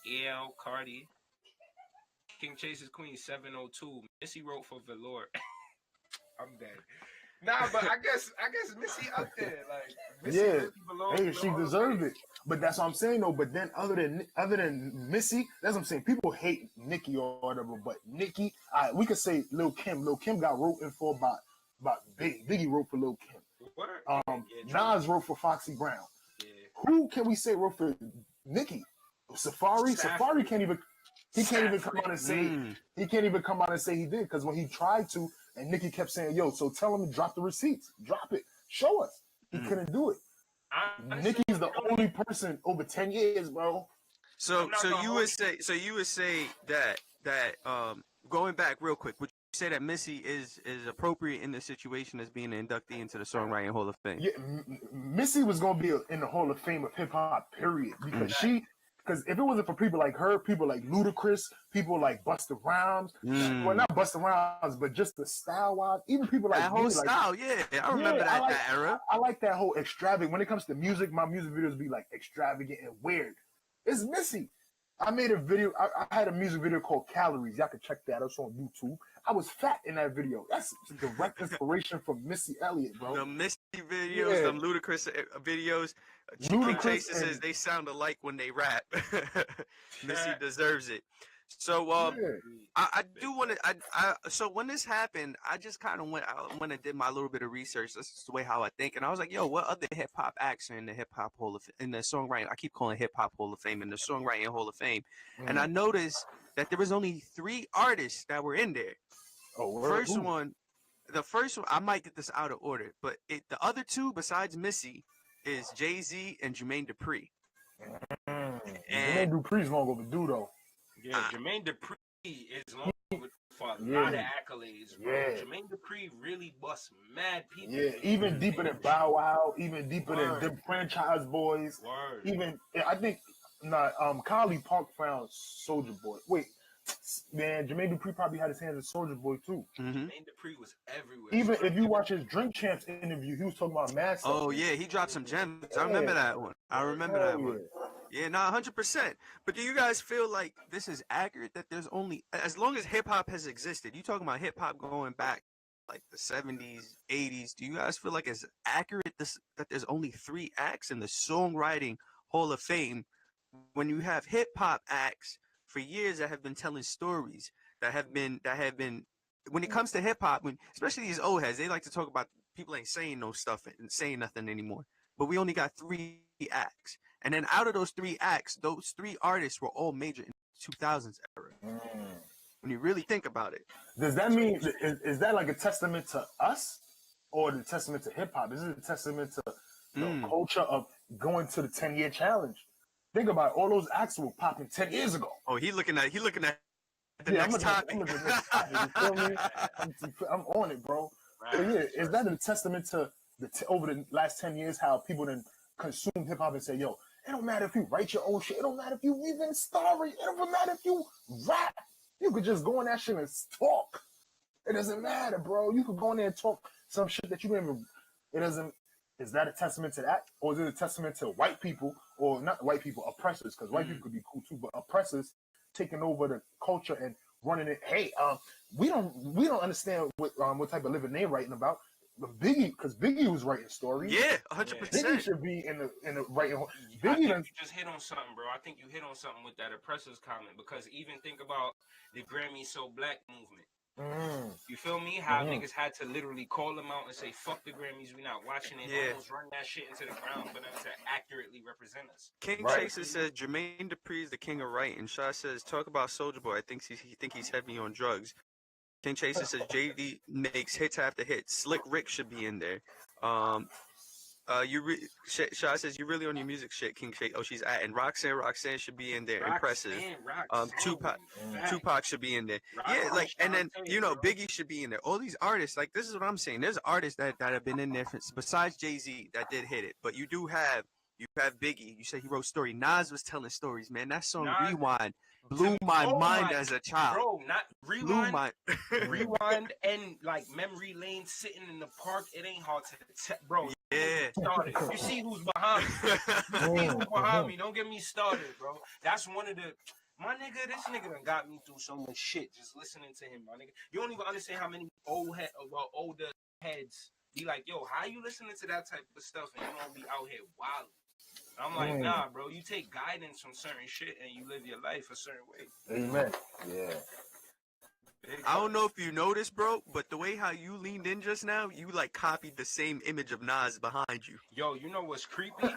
EL, Cardi. King Chase's Queen 702. Missy wrote for Velour. I'm dead. Nah, but I guess Missy up there. Like Missy hey, she deserved it. But that's what I'm saying though. But then other than Missy, that's what I'm saying. People hate Nicki or whatever, but Nicki, we could say Lil Kim. Lil Kim got wrote in for about Biggie wrote for Lil Kim. Nas wrote for Foxy Brown. Yeah. Who can we say wrote for Nicki? Safari can't even come out and say he can't even come out and say he did, because when he tried to, and Nicki kept saying, yo, so tell him to drop the receipts, drop it, show us. He couldn't do it. Nicki's the only person over 10 years, bro. So you would say that going back real quick, would you say that Missy is appropriate in this situation as being an inductee into the Songwriting Hall of Fame? Yeah, Missy was gonna be in the Hall of Fame of hip hop, period. Because if it wasn't for people like her, people like Ludacris, people like Busta Rhymes, well, not Busta Rhymes, but just the style-wise, even people like that whole style, I remember that era. I like that whole extravagant. When it comes to music, my music videos be like extravagant and weird. It's Missy. I made a video. I had a music video called Calories. Y'all can check that. It's on YouTube. I was fat in that video. That's direct inspiration from Missy Elliott, bro. The Missy videos, the Ludacris videos. King Chase says they sound alike when they rap. Missy deserves it. So I do want to. So when this happened, I just kind of went and did my little bit of research. This is the way how I think, and I was like, yo, what other hip hop acts are in the hip hop Hall of in the songwriting? I keep calling Hip Hop Hall of Fame, in the Songwriting Hall of Fame, and I noticed that there was only 3 artists that were in there. Oh, the first one, I might get this out of order, but the other 2 besides Missy is Jay-Z and Jermaine Dupri. And Jermaine Dupri's long overdue though. Yeah, Jermaine Dupri is long overdue for a lot of accolades, bro. Yeah. Jermaine Dupri really busts mad people. Yeah, even deeper than Bow Wow, even deeper than them Franchise Boys. Even I think Kylie Park found Soulja Boy. Wait. Man, Jermaine Dupri probably had his hands in Soulja Boy too. Jermaine Dupri was everywhere. Even if you watch his Drink Champs interview, he was talking about mad stuff. Oh yeah, he dropped some gems. I remember that one. Yeah, 100%. But do you guys feel like this is accurate? That there's only, as long as hip hop has existed, you talking about hip hop going back like the 70s, 80s. Do you guys feel like it's accurate that there's only 3 acts in the Songwriting Hall of Fame when you have hip hop acts for years that have been telling stories that have been when it comes to hip hop, when especially these old heads, they like to talk about people ain't saying no stuff and saying nothing anymore. But we only got 3 acts, and then out of those 3 acts, those 3 artists were all major in the 2000s era. When you really think about it, does that mean is that like a testament to us, or the testament to hip hop? Is it a testament to the culture of going to the 10-year challenge? Think about it, all those acts were popping 10 years ago. Oh, he looking at the next topic. You feel me? I'm on it, bro. Right. So yeah, is that a testament to over the last 10 years how people then consume hip hop and say, yo, it don't matter if you write your own shit, it don't matter if you even a story, it don't matter if you rap. You could just go on that shit and talk. It doesn't matter, bro. You could go in there and talk some shit that you didn't even. It is that a testament to that, or is it a testament to white people, or not white people, oppressors? Because white people could be cool too, but oppressors taking over the culture and running it. Hey, we don't understand what type of living they're writing about. But Biggie, because Biggie was writing stories. Yeah, 100%. Biggie should be in the writing. I Biggie think you just hit on something, bro. I think you hit on something with that oppressors comment, because even think about the Grammy So Black movement. You feel me? How niggas had to literally call them out and say, fuck the Grammys, we not watching it. Almost run that shit into the ground for them to accurately represent us. King Chaser says Jermaine Dupri is the king of writing. Shaw says, talk about Soulja Boy. I think he's heavy on drugs. King Chaser says JD makes hits after hits. Slick Rick should be in there. Shaw says you really on your music shit, King Chaser. Oh, she's at, and Roxanne should be in there. Impressive. Tupac should be in there. Yeah, like, and then Biggie should be in there. All these artists, like, this is what I'm saying. There's artists that have been in there besides Jay-Z that did hit it, but you have Biggie. You said he wrote story. Nas was telling stories, man. That song Rewind blew my mind as a child. Bro, not Rewind. Rewind and like Memory Lane, sitting in the park. It ain't hard to bro. Yeah. Started. You see who's behind me. You see who's behind me. Don't get me started, bro. That's one of the. My nigga, this nigga done got me through so much shit just listening to him, my nigga. You don't even understand how many older heads be like, yo, how you listening to that type of stuff and you don't be out here wild? I'm like, nah, bro. You take guidance from certain shit and you live your life a certain way. Amen. Yeah. I don't know if you noticed, bro, but the way how you leaned in just now, you like copied the same image of Nas behind you. Yo, you know what's creepy?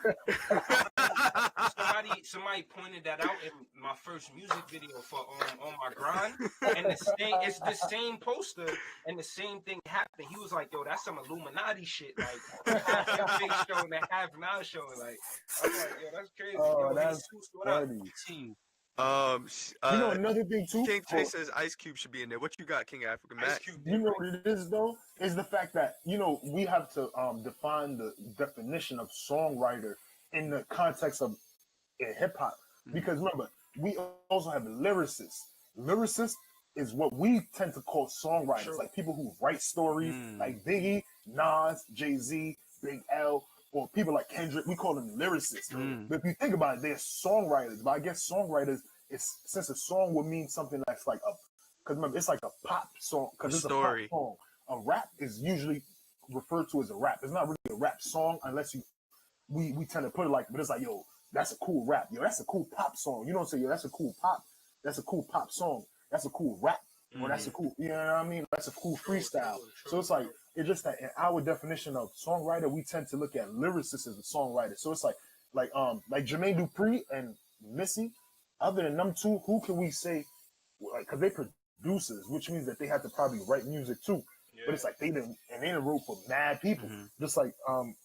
somebody pointed that out in my first music video for on my grind, and it's the same poster and the same thing happened. He was like, "Yo, that's some Illuminati shit." Like half your face showing and half now showing. Like, I'm like, "Yo, that's crazy." Oh, yo, that's funny. You know another thing too. King Chase says Ice Cube should be in there. What you got, King African Mack? You know what it is though? Is the fact that we have to define the definition of songwriter in the context of hip hop, because remember we also have lyricists. Lyricists is what we tend to call songwriters, like people who write stories, like Biggie, Nas, Jay-Z, Big L. Or people like Kendrick, we call them lyricists. But if you think about it, they're songwriters. But I guess songwriters is, since a song would mean something that's like because remember, it's like a pop song, because it's a pop song. A rap is usually referred to as a rap. It's not really a rap song unless we tend to put it like, but it's like, yo, that's a cool rap. Yo, that's a cool pop song. You don't say, yo, that's a cool pop. That's a cool pop song. That's a cool rap. Or that's a cool, you know what I mean? That's a cool freestyle. So it's like, it's just that in our definition of songwriter, we tend to look at lyricists as a songwriter. So it's like Jermaine Dupri and Missy. Other than them two, who can we say? Like, because they producers, which means that they had to probably write music too. Yeah. But it's like they didn't wrote for mad people. Just like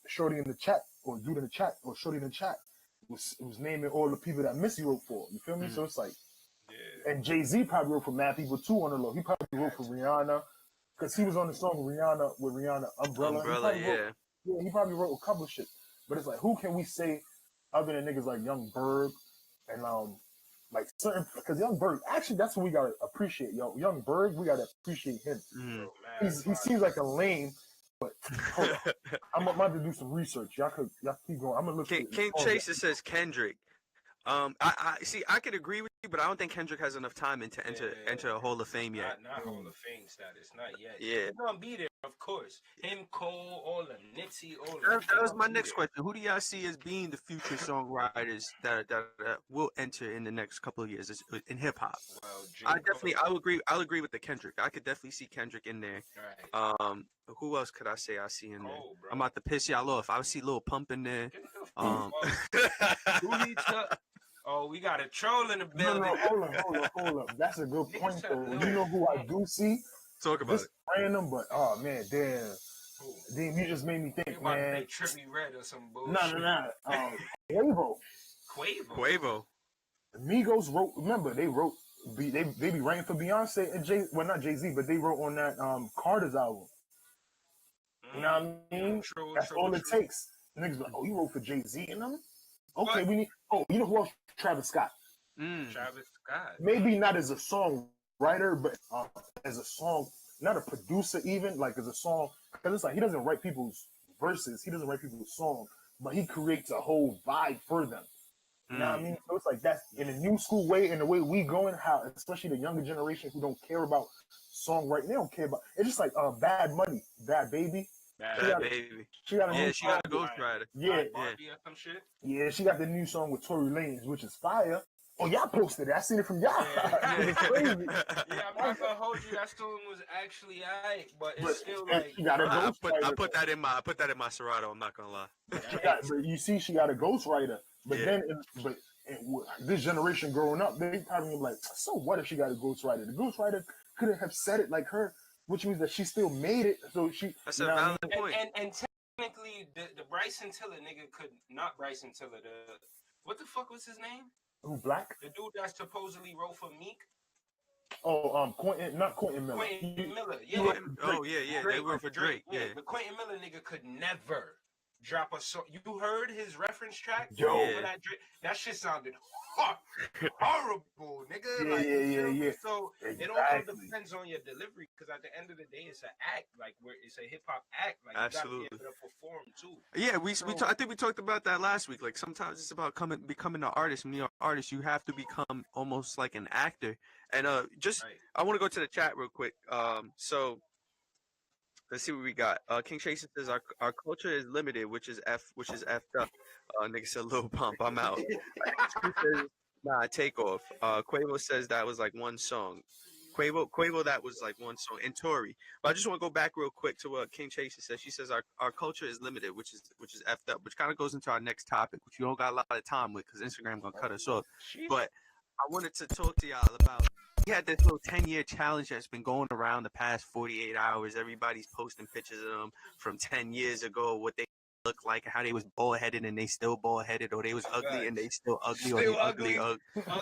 Shorty in the chat, or dude in the chat, or Shorty in the chat was naming all the people that Missy wrote for. You feel me? So it's like. And Jay-Z probably wrote for mad people too on the low. He probably wrote for Rihanna, because he was on the song with Rihanna, Umbrella. He probably wrote a couple of shit. But it's like, who can we say other than niggas like Young Berg and like certain, because Young Berg, actually that's what we gotta appreciate, yo. Young Berg, we gotta appreciate him. He seems like a lame, but hold on. I'm about to do some research. Y'all keep going. I'm gonna look. King Chaser says Kendrick. I see. I could agree with you, but I don't think Kendrick has enough time to enter a Hall of Fame yet. Not Hall of Fame status, not yet. Yeah, he's gonna be there, of course. Him, Cole, all the Nipsey, all that was my next question. Who do y'all see as being the future songwriters that will enter in the next couple of years in hip hop? Well, I'll agree with the Kendrick. I could definitely see Kendrick in there. Right. Who else could I say I see in there? I'm about to piss y'all off. I see Lil Pump in there. Oh, we got a troll in the building. No, hold up. That's a good point, though. You know who I do see? Talk about it. Random, but oh man, damn. Deem, you just made me think, man. Trippy Red or some bullshit. Quavo. Quavo. Migos wrote. Remember, they wrote. They be writing for Beyonce and Jay. Well, not Jay-Z, but they wrote on that Carter's album. You know what I mean? That's all it takes. Niggas like, oh, you wrote for Jay-Z and them? Okay, we need. Oh, you know who else? Travis Scott. Travis Scott. Maybe not as a songwriter, but as a song, not a producer even, like as a song, because it's like he doesn't write people's verses. He doesn't write people's songs, but he creates a whole vibe for them. You know what I mean? So it's like that's in a new school way, in the way we going, how especially the younger generation who don't care about songwriting, they don't care about it's just like Bad Money, Bad Baby. Bad Baby. She got a new she got a ghostwriter. Yeah. Some shit. Yeah, she got the new song with Tory Lanez, which is fire. Oh, y'all posted it. I seen it from y'all. It's crazy. Yeah, I'm not gonna hold you. That song was actually alright, but it's still like she got a ghostwriter. I put that in my Serato. I'm not gonna lie. But you see, she got a ghostwriter. But then, this generation growing up, they probably like, so what if she got a ghostwriter? The ghostwriter couldn't have said it like her, which means that she still made it. So she. That's a valid point. And technically, the Bryson Tiller nigga could not Bryson Tiller. What the fuck was his name? Who, Black? The dude that supposedly wrote for Meek. Oh, not Quentin Miller. Quentin Miller, yeah. Oh, yeah. They were for Drake. Yeah. The Quentin Miller nigga could never drop a song. You heard his reference track? Yo. That shit sounded horrible, nigga. Yeah. So it also depends on your delivery, because at the end of the day, it's an act. Like, where it's a hip hop act. Like, absolutely. you gotta be able to perform too. Yeah, I think we talked about that last week. Like, sometimes it's about becoming an artist. When you're an artist, you have to become almost like an actor. And I want to go to the chat real quick. So let's see what we got. King Chase says our culture is limited, which is effed up. Nigga said Lil Pump, I'm out. He says, nah, take off. Quavo says that was like one song. Quavo, that was like one song. And Tory. But I just want to go back real quick to what King Chase says. She says our culture is limited, which is effed up, which kind of goes into our next topic, which we don't got a lot of time with because Instagram gonna cut us off. But I wanted to talk to y'all about. We had this little 10-year challenge that's been going around the past 48 hours. Everybody's posting pictures of them from 10 years ago, what they look like, how they was bald-headed and they still bald-headed, or they was ugly and they still ugly, or they ugly, or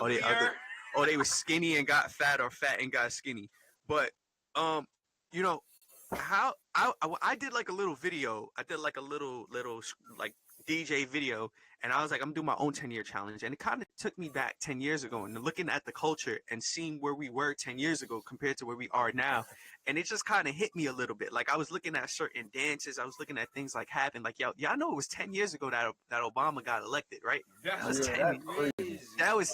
they ugly, or they was skinny and got fat, or fat and got skinny. But, you know, how I did like a little video. I did like a little like DJ video, and I was like, I'm doing my own 10-year challenge, and it kind of took me back 10 years ago and looking at the culture and seeing where we were 10 years ago compared to where we are now, and it just kind of hit me a little bit. Like, I was looking at certain dances, I was looking at things like happened. Like, y'all know it was 10 years ago that Obama got elected, right? That was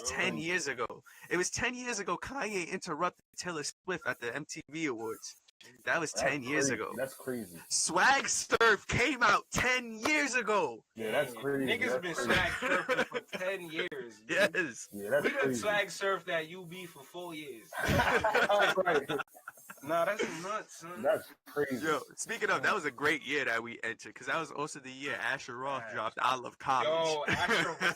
10 years ago. It was 10 years ago Kanye interrupted Taylor Swift at the MTV Awards. That was 10 years ago. That's crazy. Swag Surf came out 10 years ago. Yeah, that's crazy. Niggas been swag surfing for 10 years. Yes. Yeah, that's we crazy. done swag surfed at UB for 4 years. Right. Nah, that's nuts, son. That's crazy. Yo, speaking of, that was a great year that we entered, because that was also the year Asher Roth dropped I Love College. Yo,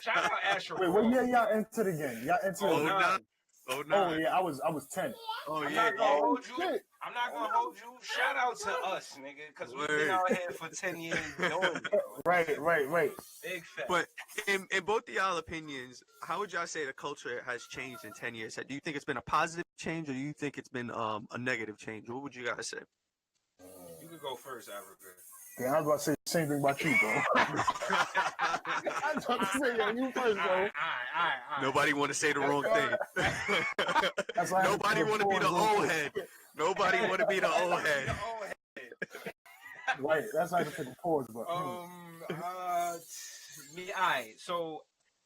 shout out Asher Roth. Wait, what year y'all entered again? Y'all entered 09. Oh yeah, I was 10. Oh I'm yeah. not gonna hold you. I'm not gonna hold you. Shout out to us, nigga, because we've been out here for 10 years doing it. Right. Big fact. But in both of y'all opinions, how would y'all say the culture has changed in 10 years? Do you think it's been a positive change, or do you think it's been a negative change? What would you guys say? You could go first, Afrikuh. Yeah, I was about to say the same thing about you, bro. I was about to say you first, bro. All right. Nobody want to say the wrong thing. Nobody want to be the old head. Nobody want to be the old head. Right, that's how I take a pause, but alright. So,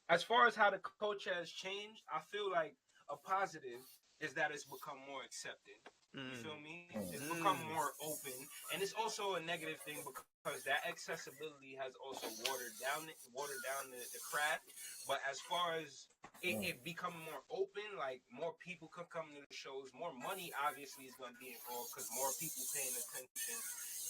as far as how the culture has changed, I feel like a positive is that it's become more accepted. You feel me? It's become more open, and it's also a negative thing because that accessibility has also watered down the craft. But as far as it becoming more open, like more people could come to the shows, more money obviously is going to be involved because more people paying attention,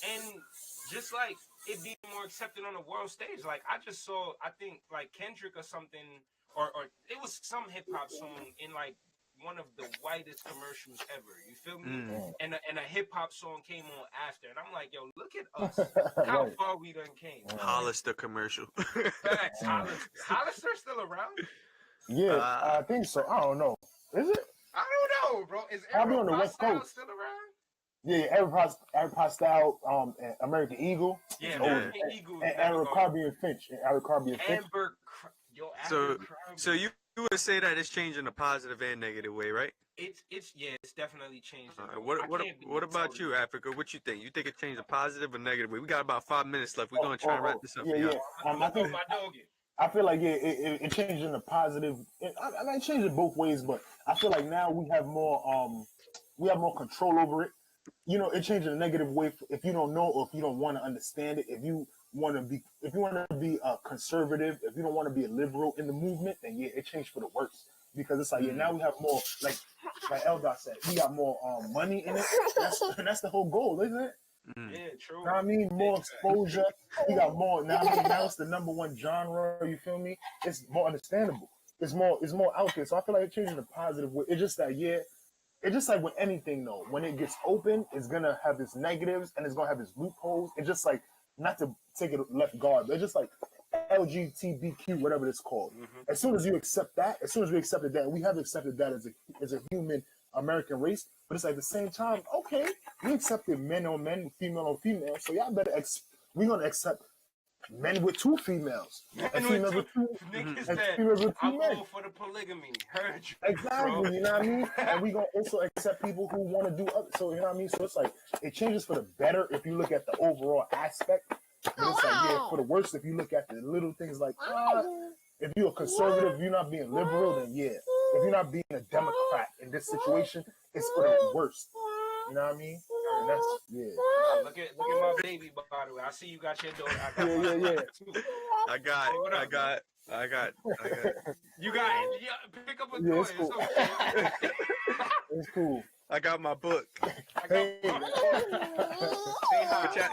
and just like it being more accepted on the world stage. Like I just saw, I think like Kendrick or something, or it was some hip hop song in like one of the whitest commercials ever. You feel me? And a hip hop song came on after, and I'm like, yo, look at us, how far we done came. Hollister commercial. Facts. Hollister still around? Yeah, I think so. I don't know. Is it? I don't know, bro. Is Probably on the West Coast still around? Yeah, Every Style, American Eagle. Yeah, American Eagle. And Afrikuh and Finch. Yo, So, crime, so you would say that it's changed in a positive and negative way, right? It's definitely changed. What about you, Afrikuh? What you think? You think it changed a positive or negative way? We got about 5 minutes left. We're gonna try and wrap this up for y'all. I feel like it changed in a positive. It changed it both ways, but I feel like now we have more control over it. You know, it changed in a negative way if you don't know or if you don't want to understand it. If you want to be a conservative, if you don't want to be a liberal in the movement, then yeah, it changed for the worse. Because it's like, yeah, now we have more, like Eldar said, we got more money in it. That's the whole goal, isn't it? Yeah, true. You know what I mean? More exposure. We got more. Now, now it's the #1 genre. You feel me? It's more understandable. It's more out there. So I feel like it changed in a positive way. It's just that, yeah, it's just like with anything, though. When it gets open, it's going to have its negatives and it's going to have its loopholes. It's just like, not to take it left guard, but it's just like LGBTQ, whatever it's called. As soon as you accept that, as soon as we accepted that, we have accepted that as a human American race, but it's like at the same time, okay, we accepted men on men, female on female, so y'all better we're gonna accept men with 2 females, and females with 2, and females with 2 men. I'm going for the polygamy. Heard you. Exactly, you know what I mean? And we gonna also accept people who want to do other. So you know what I mean? So it's like it changes for the better if you look at the overall aspect. But it's like, yeah, for the worse if you look at the little things like, if you're a conservative, if you're not being liberal, then yeah. If you're not being a Democrat in this situation, it's for the worst. You know what I mean? And that's, yeah. Look at my baby, by the way. I see you got your daughter. Yeah. I got. You got it. Yeah, pick up a toy. It's cool. It's okay. It's cool. I got my book. Hey. But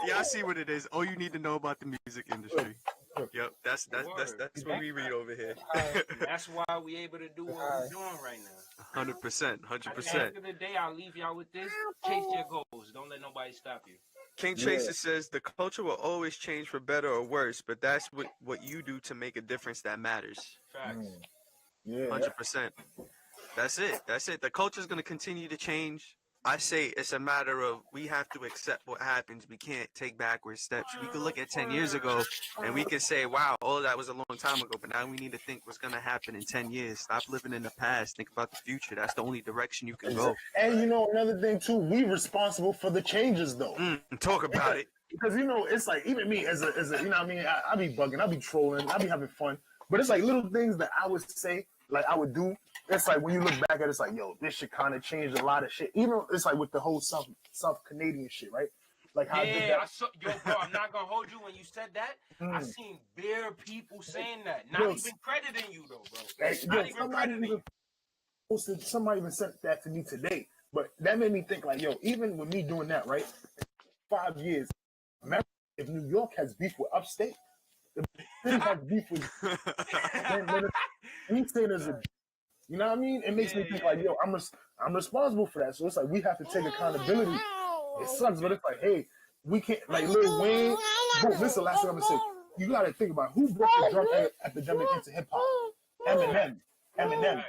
y'all see what it is. All you need to know about the music industry. Yep, that's what we read over here. That's why we able to do what we're doing right now. 100%. At the end of the day, I'll leave y'all with this. Chase your goals. Don't let nobody stop you. King Chaser says the culture will always change for better or worse, but that's what you do to make a difference that matters. Facts. Yeah. 100%. That's it. The culture's gonna continue to change. I say it's a matter of we have to accept what happens. We can't take backward steps. We could look at 10 years ago and we can say, wow, all that was a long time ago. But now we need to think what's going to happen in 10 years. Stop living in the past. Think about the future. That's the only direction you can go. And you know, another thing too, we responsible for the changes though. Talk about it. Because, you know, it's like, even me as a you know what I mean? I be bugging, I be trolling, I be having fun. But it's like little things that I would say, like I would do. It's like when you look back at it, it's like, yo, this shit kind of changed a lot of shit. Even it's like with the whole South Canadian shit, right? Like how I did that. Bro, I'm not gonna hold you when you said that. I seen bare people saying that, not even crediting you though, bro. Not even crediting you. Somebody even sent that to me today, but that made me think like, yo, even with me doing that, right? 5 years, remember if New York has beef with upstate, the city has beef with. We say there's a. You know what I mean? It makes me think like, yo, I'm responsible for that. So it's like we have to take accountability. It sucks, but it's like, hey, we can't like Lil Wayne. Boom, this is the last thing I'm gonna say. You gotta think about who brought the drug epidemic into hip hop. Eminem.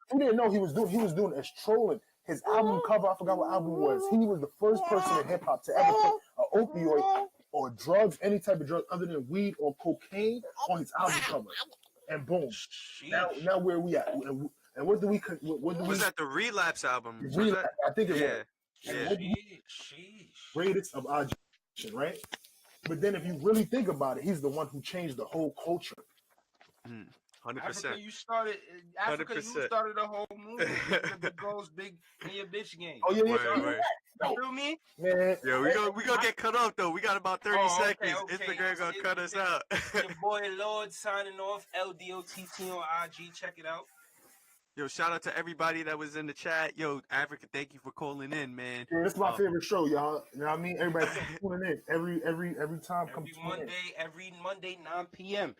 Who didn't know he was doing as trolling. His album cover, I forgot what album it was. He was the first person in hip hop to ever put an opioid or drugs, any type of drug other than weed or cocaine on his album cover. And boom. Now where we at? And what do we? Was that the Relapse album? Relapse, I think it was. Yeah. Greatest of our generation, right? But then if you really think about it, he's the one who changed the whole culture. 100%. Africa, you started the whole movement. The goes big in your bitch game. Oh yeah. You feel me? Man. Yeah, we gonna get cut off though. We got about 30 seconds. Okay. Instagram gonna cut us out. Your boy Laud signing off. LDOTT on IG. Check it out. Yo, shout out to everybody that was in the chat. Yo, Africa, thank you for calling in, man. Yeah, this is my favorite show, y'all. You know what I mean? Everybody tuning in every time. Every Monday, 9 p.m.